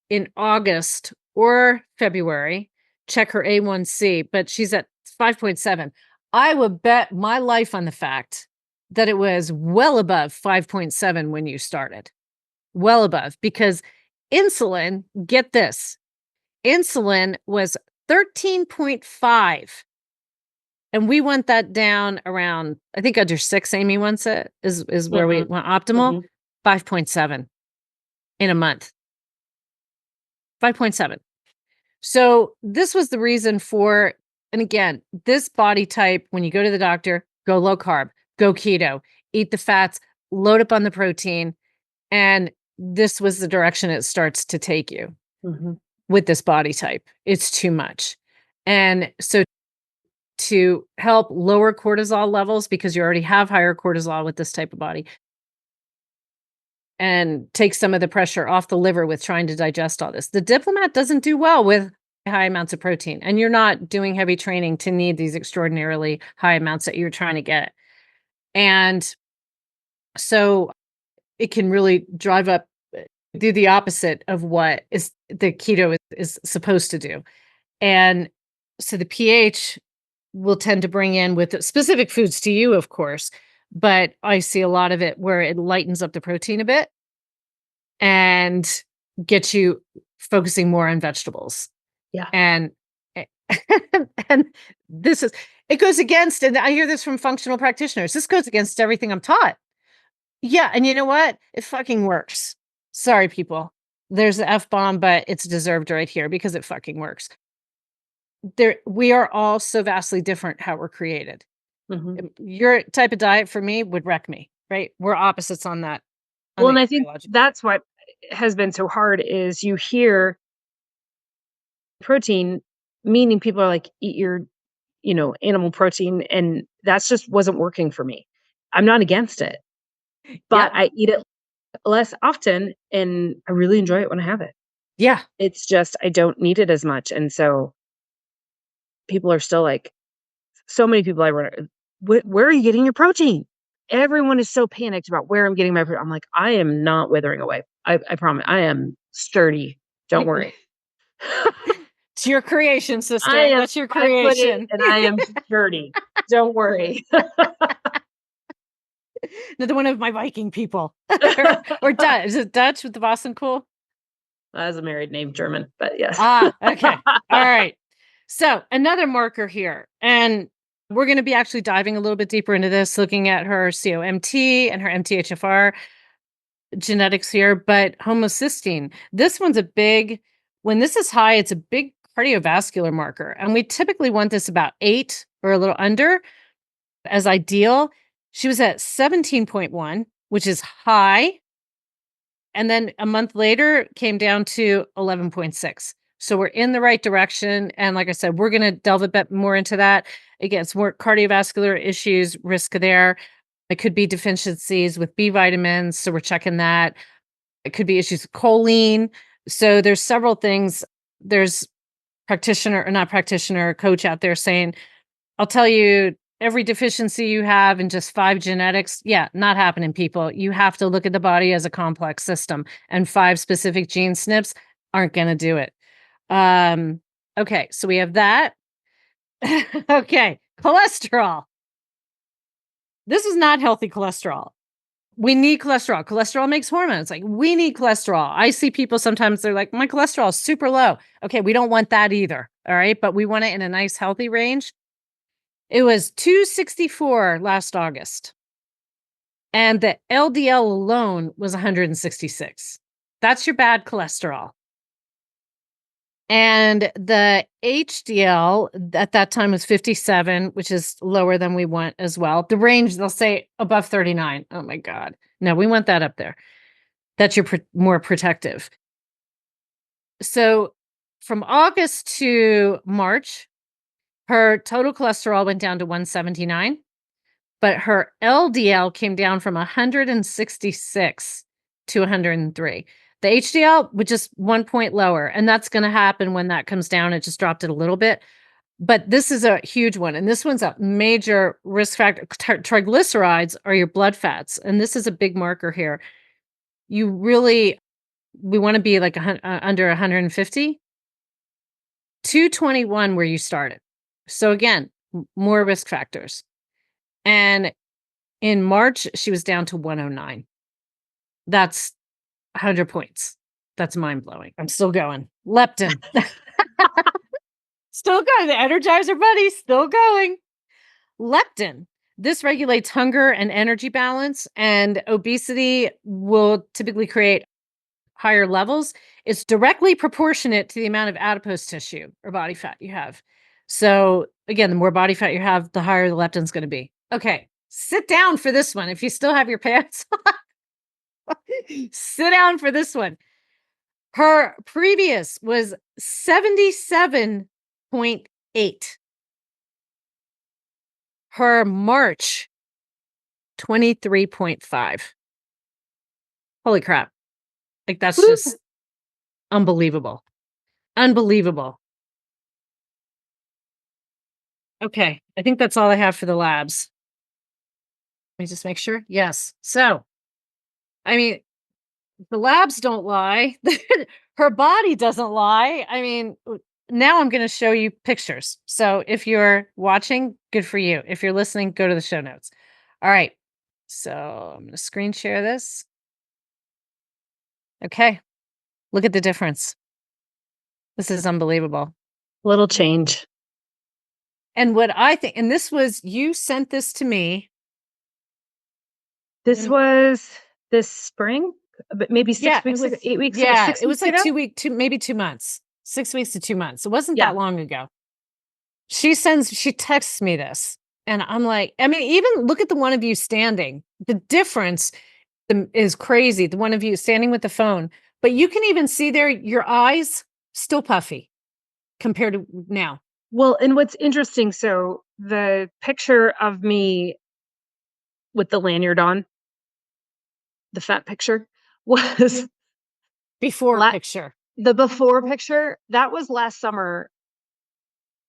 S2: in August or February check her A1C, but she's at 5.7. I would bet my life on the fact that it was well above 5.7 when you started. Well above, because insulin, get this, insulin was 13.5. And we want that down around, I think under 6, Amy wants it, is where we want optimal. 5.7 in a month. 5.7. So this was the reason for, and again, this body type, when you go to the doctor, go low carb, go keto, eat the fats, load up on the protein. And this was the direction it starts to take you with this body type. It's too much. And so to help lower cortisol levels, because you already have higher cortisol with this type of body, and take some of the pressure off the liver with trying to digest all this. The diplomat doesn't do well with high amounts of protein, and you're not doing heavy training to need these extraordinarily high amounts that you're trying to get. And so it can really drive up, do the opposite of what is the keto is supposed to do. And so the pH will tend to bring in with specific foods to you, of course, but I see a lot of it where it lightens up the protein a bit and gets you focusing more on vegetables.
S1: Yeah.
S2: And and it goes against, and I hear this from functional practitioners, this goes against everything I'm taught. Yeah, and you know what? It fucking works. Sorry, people. There's the F-bomb, but it's deserved right here because it fucking works. We are all so vastly different how we're created. Your type of diet for me would wreck me, right? We're opposites on that.
S1: Well, and I think that's what has been so hard is you hear protein, meaning people are like, eat your, animal protein. And that's just wasn't working for me. I'm not against it, but I eat it less often and I really enjoy it when I have it.
S2: Yeah.
S1: It's just, I don't need it as much. And so people are still like, so many people I run, where are you getting your protein? Everyone is so panicked about where I'm getting my protein. I'm like, I am not withering away. I promise. I am sturdy. Don't worry.
S2: It's your creation, sister. That's your creation.
S1: And I am sturdy. Don't worry.
S2: Another one of my Viking people. or Dutch. Is it Dutch with the Vossenkuhl?
S1: As a married name, German, but yes.
S2: Okay. All right. So another marker here, and we're going to be actually diving a little bit deeper into this, looking at her COMT and her MTHFR genetics here, but homocysteine. This one's when this is high, it's a big cardiovascular marker. And we typically want this about 8 or a little under as ideal. She was at 17.1, which is high. And then a month later came down to 11.6, So we're in the right direction. And like I said, we're going to delve a bit more into that. Again, it's more cardiovascular issues, risk there. It could be deficiencies with B vitamins. So we're checking that. It could be issues with choline. So there's several things. There's practitioner or not practitioner, coach out there saying, I'll tell you every deficiency you have in just 5 genetics. Yeah, not happening, people. You have to look at the body as a complex system, and 5 specific gene SNPs aren't going to do it. Okay, so we have that. Okay, cholesterol. This is not healthy cholesterol. We need cholesterol. Cholesterol makes hormones. Like, we need cholesterol. I see people sometimes, they're like, my cholesterol is super low. Okay, we don't want that either. All right, but we want it in a nice, healthy range. It was 264 last August. And the LDL alone was 166. That's your bad cholesterol. And the HDL at that time was 57, which is lower than we want as well. The range, they'll say above 39. Oh my God. No, we want that up there. That's your more protective. So from August to March, her total cholesterol went down to 179, but her LDL came down from 166 to 103. The HDL was just 1 point lower, and that's going to happen when that comes down. It just dropped it a little bit. But this is a huge one, and this one's a major risk factor. Triglycerides are your blood fats, and this is a big marker here. We want to be like under 150, 221 where you started. So again, more risk factors. And in March, she was down to 109. That's 100 points. That's mind blowing. I'm still going. Leptin. Still going. The Energizer Buddy, still going. Leptin. This regulates hunger and energy balance, and obesity will typically create higher levels. It's directly proportionate to the amount of adipose tissue or body fat you have. So again, the more body fat you have, the higher the leptin's going to be. Okay, sit down for this one. If you still have your pants on, sit down for this one. Her previous was 77.8. Her March, 23.5. Holy crap. Like, that's just unbelievable. Unbelievable. Okay, I think that's all I have for the labs. Let me just make sure. Yes. So, I mean, the labs don't lie. Her body doesn't lie. I mean, now I'm going to show you pictures. So if you're watching, good for you. If you're listening, go to the show notes. All right. So I'm going to screen share this. Okay. Look at the difference. This is unbelievable.
S1: Little change.
S2: And what I think, and this was, you sent this to me.
S1: This was this spring, but maybe 6 weeks ago, 8 weeks ago,
S2: Yeah,
S1: 6
S2: it was
S1: weeks
S2: like
S1: ago?
S2: maybe 2 months, 6 weeks to 2 months. It wasn't
S1: Yeah.
S2: that long ago. She texts me this, and I'm like, I mean, even look at the one of you standing. The difference is crazy. The one of you standing with the phone, but you can even see there your eyes still puffy compared to now.
S1: Well, and what's interesting, so the picture of me with the lanyard on, the fat picture, was
S2: Before
S1: la
S2: picture.
S1: the before picture, that was last summer,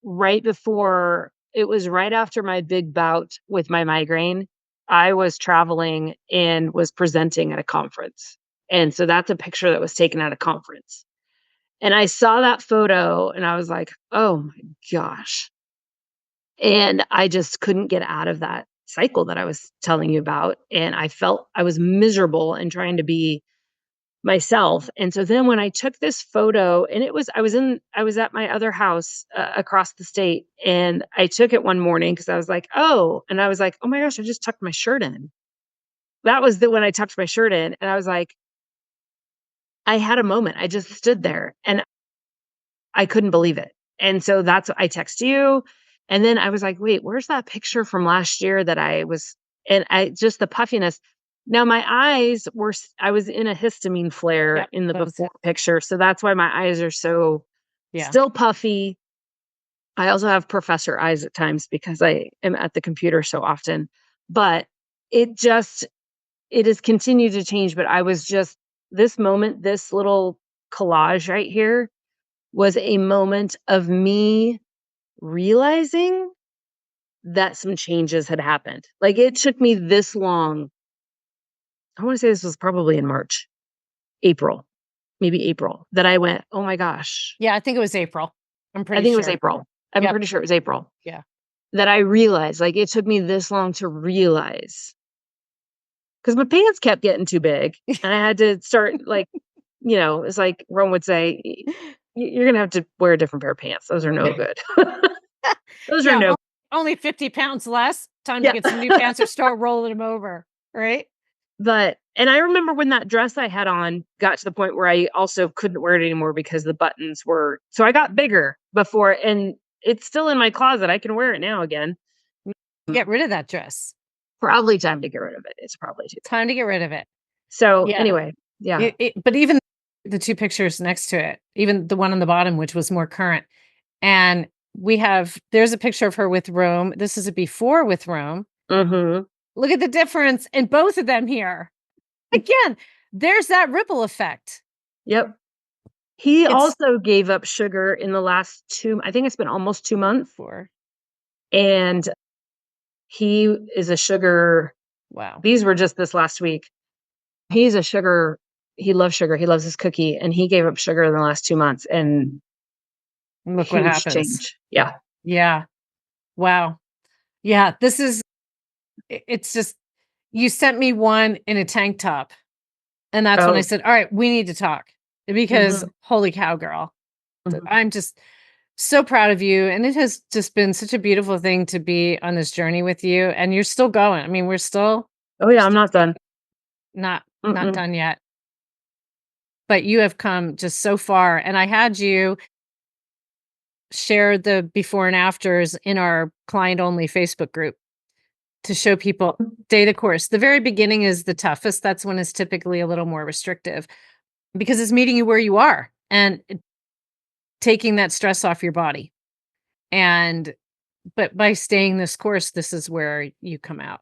S1: right before it was right after my big bout with my migraine. I was traveling and was presenting at a conference, and so that's a picture that was taken at a conference, and I saw that photo, and I was like, "Oh my gosh." And I just couldn't get out of that cycle that I was telling you about, and I felt I was miserable and trying to be myself, and so then when I took this photo, and I was at my other house, across the state, and I took it one morning because I was like, "Oh," and I was like, "Oh my gosh, I just tucked my shirt in." That was the when I tucked my shirt in, and I was like, I had a moment. I just stood there, and I couldn't believe it. And so that's I text you, and then I was like, "Wait, where's that picture from last year that I was," and I just the puffiness. Now my eyes were I was in a histamine flare
S2: Yep,
S1: in the
S2: that was it.
S1: before picture, so that's why my eyes are so still puffy. I also have professor eyes at times because I am at the computer so often, but it just, it has continued to change. But I was just, this moment, this little collage right here was a moment of me realizing that some changes had happened. Like, it took me this long. I want to say this was probably in March, April, maybe April, that I went, oh my gosh.
S2: Yeah, I think it was April. I'm
S1: I
S2: pretty
S1: think it was
S2: sure.
S1: April. I'm
S2: Yep.
S1: pretty sure it was April.
S2: Yeah.
S1: That I realized, like, it took me this long to realize because my pants kept getting too big and I had to start, like, it's like Rome would say, You're going to have to wear a different pair of pants. Those are no good. Those are
S2: Yeah,
S1: no,
S2: only 50 pounds less. Time to
S1: yeah.
S2: get some new pants or start rolling them over, right?
S1: And I remember when that dress I had on got to the point where I also couldn't wear it anymore because the buttons were, so I got bigger before, and it's still in my closet. I can wear it now again.
S2: Get rid of that dress.
S1: Probably time to get rid of it. It's probably too.
S2: Time to get rid of it.
S1: So
S2: Yeah.
S1: anyway, yeah.
S2: But even the two pictures next to it, even the one on the bottom, which was more current. And there's a picture of her with Rome. This is a before with Rome.
S1: Mm-hmm.
S2: Look at the difference in both of them here. Again, there's that ripple effect.
S1: Yep. He also gave up sugar in the last I think it's been almost 2 months. And he is a sugar.
S2: Wow.
S1: These were just this last week. He's a sugar. He loves sugar. He loves his cookie. And he gave up sugar in the last 2 months. And
S2: Look what
S1: huge
S2: happens.
S1: change. Yeah.
S2: Yeah. Wow. Yeah. It's just, you sent me one in a tank top. And that's when I said, all right, we need to talk because holy cow, girl. I'm just so proud of you. And it has just been such a beautiful thing to be on this journey with you. And you're still going. I mean, we're still.
S1: Oh yeah, I'm not done.
S2: Not done yet. But you have come just so far. And I had you share the before and afters in our client only Facebook group to show people stay the course. The very beginning is the toughest. That's when it's typically a little more restrictive because it's meeting you where you are and taking that stress off your body. But by staying this course, this is where you come out.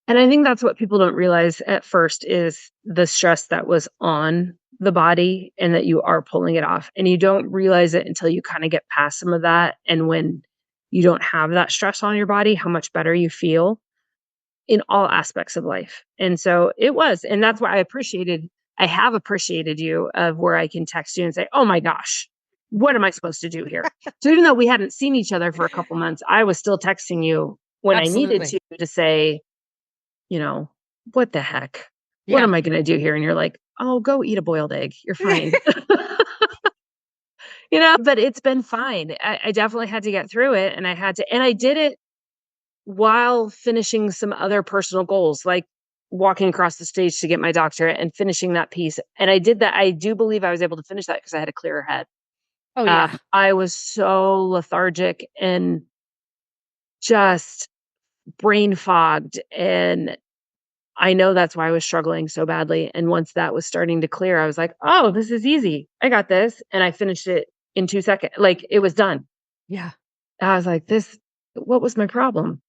S1: And I think that's what people don't realize at first is the stress that was on the body and that you are pulling it off. And you don't realize it until you kind of get past some of that. And when you don't have that stress on your body, how much better you feel in all aspects of life. And so it was. And that's why I have appreciated you of where I can text you and say, oh my gosh, what am I supposed to do here? So even though we hadn't seen each other for a couple months, I was still texting you when I needed to say, what the heck? What am I going to do here? And you're like, oh, go eat a boiled egg. You're fine. But it's been fine. I definitely had to get through it. And I did it while finishing some other personal goals, like walking across the stage to get my doctorate and finishing that piece. And I did that. I do believe I was able to finish that because I had a clearer head.
S2: Oh, yeah.
S1: I was so lethargic and just brain fogged. And I know that's why I was struggling so badly. And once that was starting to clear, I was like, oh, this is easy. I got this. And I finished it in 2 seconds. Like, it was done.
S2: Yeah.
S1: I was like, what was my problem?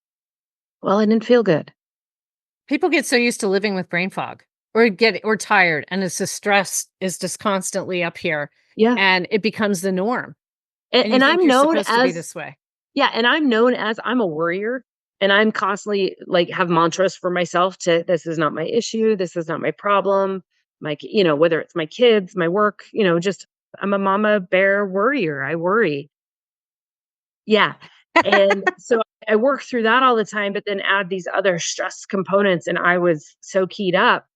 S1: Well, I didn't feel good.
S2: People get so used to living with brain fog or tired. And it's the stress is just constantly up here.
S1: Yeah.
S2: And it becomes the norm.
S1: And I'm known as,
S2: to be this way.
S1: Yeah. And I'm known as, I'm a worrier. And I'm constantly like have mantras for myself this is not my issue. This is not my problem. Whether it's my kids, my work, just I'm a mama bear worrier. I worry. Yeah. And so I work through that all the time, but then add these other stress components and I was so keyed up.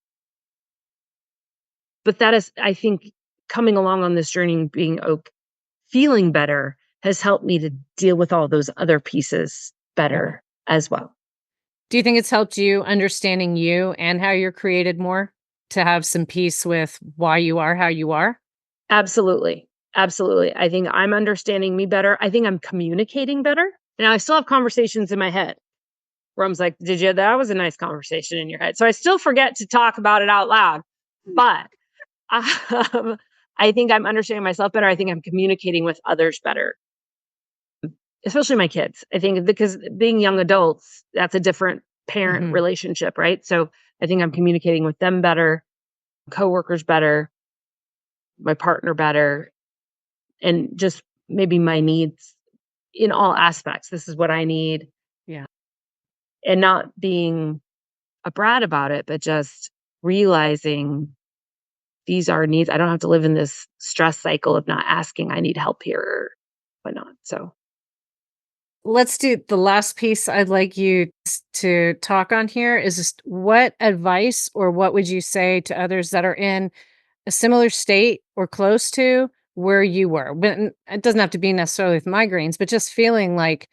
S1: But that is, I think, coming along on this journey, feeling better has helped me to deal with all those other pieces better as well.
S2: Do you think it's helped you understanding you and how you're created more to have some peace with why you are how you are?
S1: Absolutely. Absolutely. I think I'm understanding me better. I think I'm communicating better. Now, I still have conversations in my head where I'm like, that was a nice conversation in your head. So I still forget to talk about it out loud, but I think I'm understanding myself better. I think I'm communicating with others better, especially my kids. I think because being young adults, that's a different parent
S2: Mhm.
S1: relationship, right? So I think I'm communicating with them better, coworkers better, my partner better, and just maybe my needs in all aspects. This is what I need,
S2: Yeah.
S1: and not being a brat about it, but just realizing these are needs. I don't have to live in this stress cycle of not asking, I need help here or whatnot. So,
S2: Let's do the last piece I'd like you to talk on here is just what advice or what would you say to others that are in a similar state or close to where you were? When it doesn't have to be necessarily with migraines, but just feeling like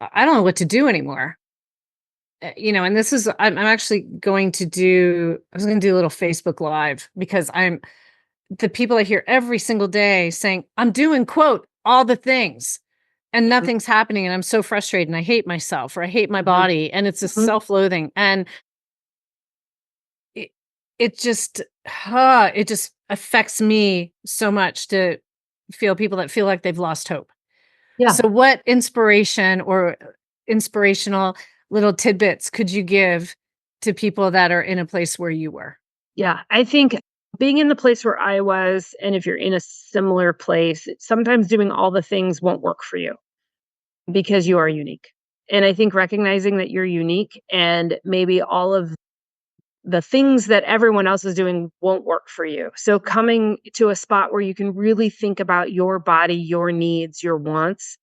S2: I don't know what to do anymore. And this is I'm actually going to do I was going to do a little Facebook live because I'm the people I hear every single day saying I'm doing quote all the things and
S1: mhm,
S2: nothing's happening and I'm so frustrated and I hate myself or I hate my
S1: mhm,
S2: body and it's a
S1: mhm.
S2: self-loathing and it, it just affects me so much to feel people that feel like they've lost hope.
S1: Yeah,
S2: So what inspiration or inspirational little tidbits could you give to people that are in a place where you were?
S1: yeah. I think being in the place where I was, and if you're in a similar place, sometimes doing all the things won't work for you because you are unique. And I think recognizing that you're unique and maybe all of the things that everyone else is doing won't work for you. So coming to a spot where you can really think about your body, your needs, your wants,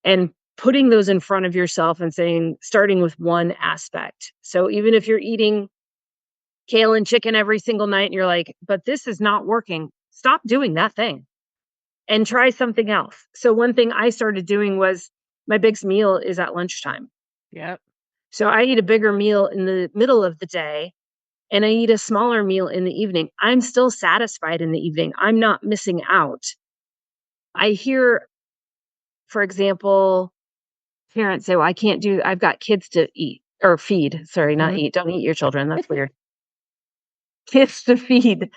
S1: and putting those in front of yourself and saying, starting with one aspect. So even if you're eating kale and chicken every single night and you're like, but this is not working, stop doing that thing and try something else. So one thing I started doing was my big meal is at lunchtime.
S2: Yep.
S1: So I eat a bigger meal in the middle of the day and I eat a smaller meal in the evening. I'm still satisfied in the evening. I'm not missing out. I hear, for example, parents say, well, I can't do, I've got kids to eat or feed. Sorry, not
S2: Mhm.
S1: eat. Don't eat your children. That's weird. Kids to feed.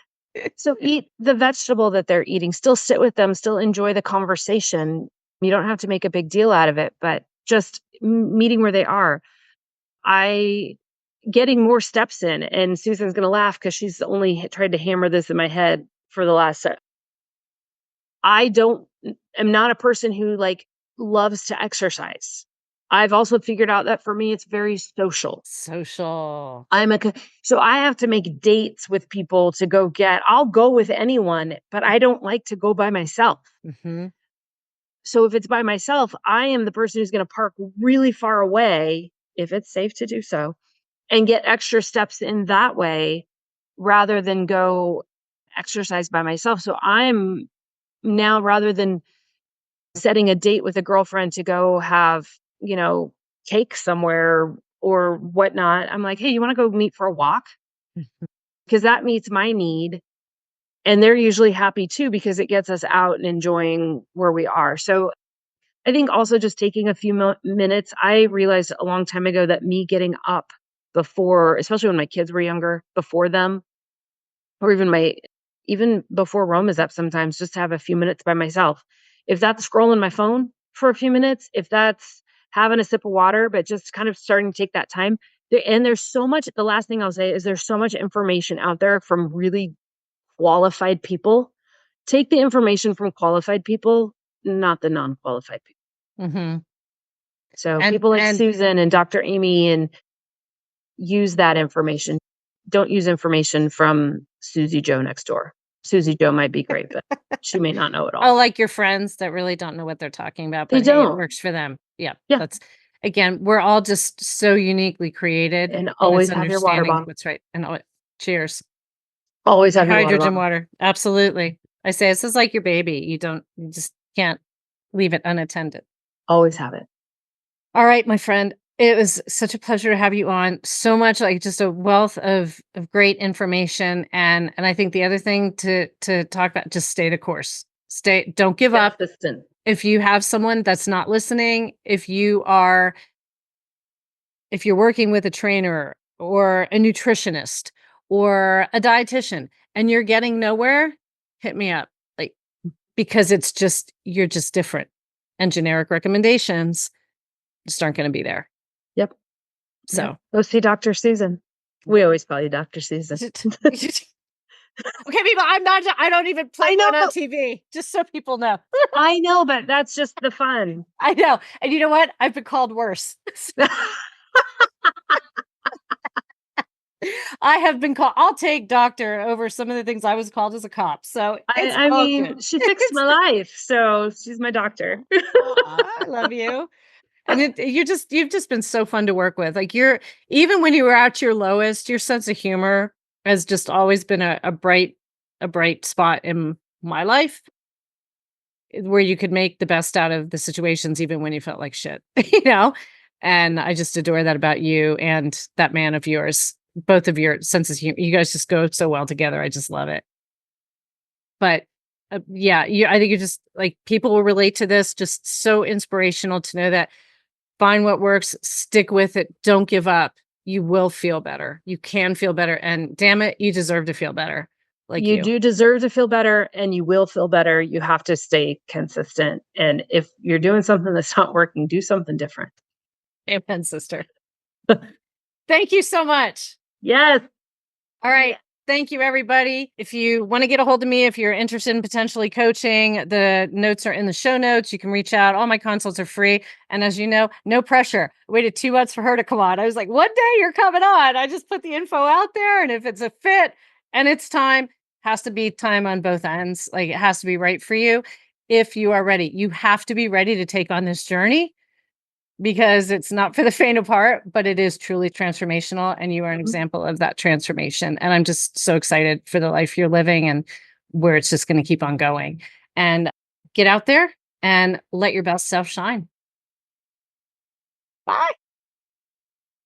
S1: So eat the vegetable that they're eating. Still sit with them. Still enjoy the conversation. You don't have to make a big deal out of it, but just meeting where they are. I getting more steps in, and Susan's gonna laugh because she's only tried to hammer this in my head for the last I don't am not a person who, like, loves to exercise. I've also figured out that for me, it's very social.
S2: Social.
S1: I'm a co so I have to make dates with people to go get I'll go with anyone, but I don't like to go by myself.
S2: Mhm.
S1: So if it's by myself, I am the person who's gonna park really far away, if it's safe to do so, and get extra steps in that way rather than go exercise by myself. So I'm now rather than setting a date with a girlfriend to go have, you know, cake somewhere or whatnot, I'm like, "Hey, you wanna go meet for a walk?" Because that meets my need, and they're usually happy too because it gets us out and enjoying where we are. So, I think also just taking a few minutes, I realized a long time ago that me getting up before especially when my kids were younger, before them, or even before Rome is up sometimes just to have a few minutes by myself. If that's scrolling my phone for a few minutes, if that's having a sip of water, but just kind of starting to take that time. There's so much the last thing I'll say is there's so much information out there from really qualified people. Take the information from qualified people, not the non-qualified people.
S2: Mhm.
S1: So
S2: And
S1: people like
S2: and
S1: Susan and Dr. Amy and use that information. Don't use information from Susie Joe next door. Susie Joe might be great, but she may not know it
S2: oh,
S1: all.
S2: like your friends that really don't know what they're talking about,
S1: They
S2: but hey, it
S1: don't.
S2: works for them. Yeah,
S1: Yeah,
S2: that's again, we're all just so uniquely created,
S1: and
S2: and it's
S1: always have your water
S2: understanding
S1: bottle.
S2: what's right. And cheers.
S1: Always
S2: Your
S1: have your water
S2: hydrogen
S1: bottle.
S2: water. Absolutely. I say this is like your baby. You just can't leave it unattended.
S1: Always have it.
S2: All right, my friend. It was such a pleasure to have you on. So much like just a wealth of great information. And I think the other thing to talk about, just stay the course. Don't give up.
S1: Consistent.
S2: If you have someone that's not listening, if you're working with a trainer or a nutritionist or a dietitian and you're getting nowhere, hit me up. Like, because you're just different. And generic recommendations just aren't going to be there.
S1: Yep.
S2: So
S1: Yep. Go see Dr. Susan. We always call you Dr. Susan.
S2: Okay, people, I don't even play that on TV, just so people know.
S1: I know, but that's just the fun.
S2: I know. And you know what? I've been called worse. I have been called, I'll take doctor over some of the things I was called as a cop. So
S1: I mean,
S2: good.
S1: she fixed my life, so she's my doctor.
S2: I love you. And you've just been so fun to work with. Like even when you were at your lowest, your sense of humor has just always been a bright spot in my life, where you could make the best out of the situations, even when you felt like shit, and I just adore that about you and that man of yours, both of your senses of humor. You guys just go so well together. I just love it. But I think you're just like, people will relate to this. Just so inspirational to know that find what works, stick with it. Don't give up. You will feel better. You can feel better. And damn it, you deserve to feel better. Like
S1: you do deserve to feel better, and you will feel better. You have to stay consistent. And if you're doing something that's not working, do something different.
S2: Amen, sister. Thank you so much.
S1: Yes.
S2: All right. Thank you, everybody. If you want to get a hold of me, if you're interested in potentially coaching, the notes are in the show notes. You can reach out. All my consults are free. And as you know, no pressure. I waited 2 months for her to come on. I was like, one day you're coming on. I just put the info out there. And if it's a fit and it's time, has to be time on both ends. Like, it has to be right for you. If you are ready, you have to be ready to take on this journey, because it's not for the faint of heart, but it is truly transformational. And you are an example of that transformation. And I'm just so excited for the life you're living and where it's just going to keep on going. And get out there and let your best self shine. Bye.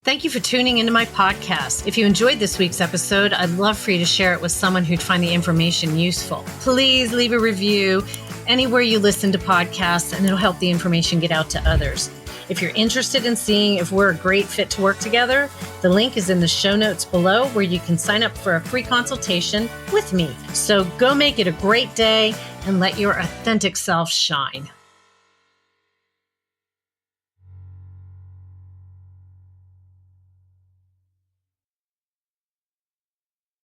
S2: Thank you for tuning into my podcast. If you enjoyed this week's episode, I'd love for you to share it with someone who'd find the information useful. Please leave a review anywhere you listen to podcasts, and it'll help the information get out to others. If you're interested in seeing if we're a great fit to work together, the link is in the show notes below, where you can sign up for a free consultation with me. So go make it a great day and let your authentic self shine.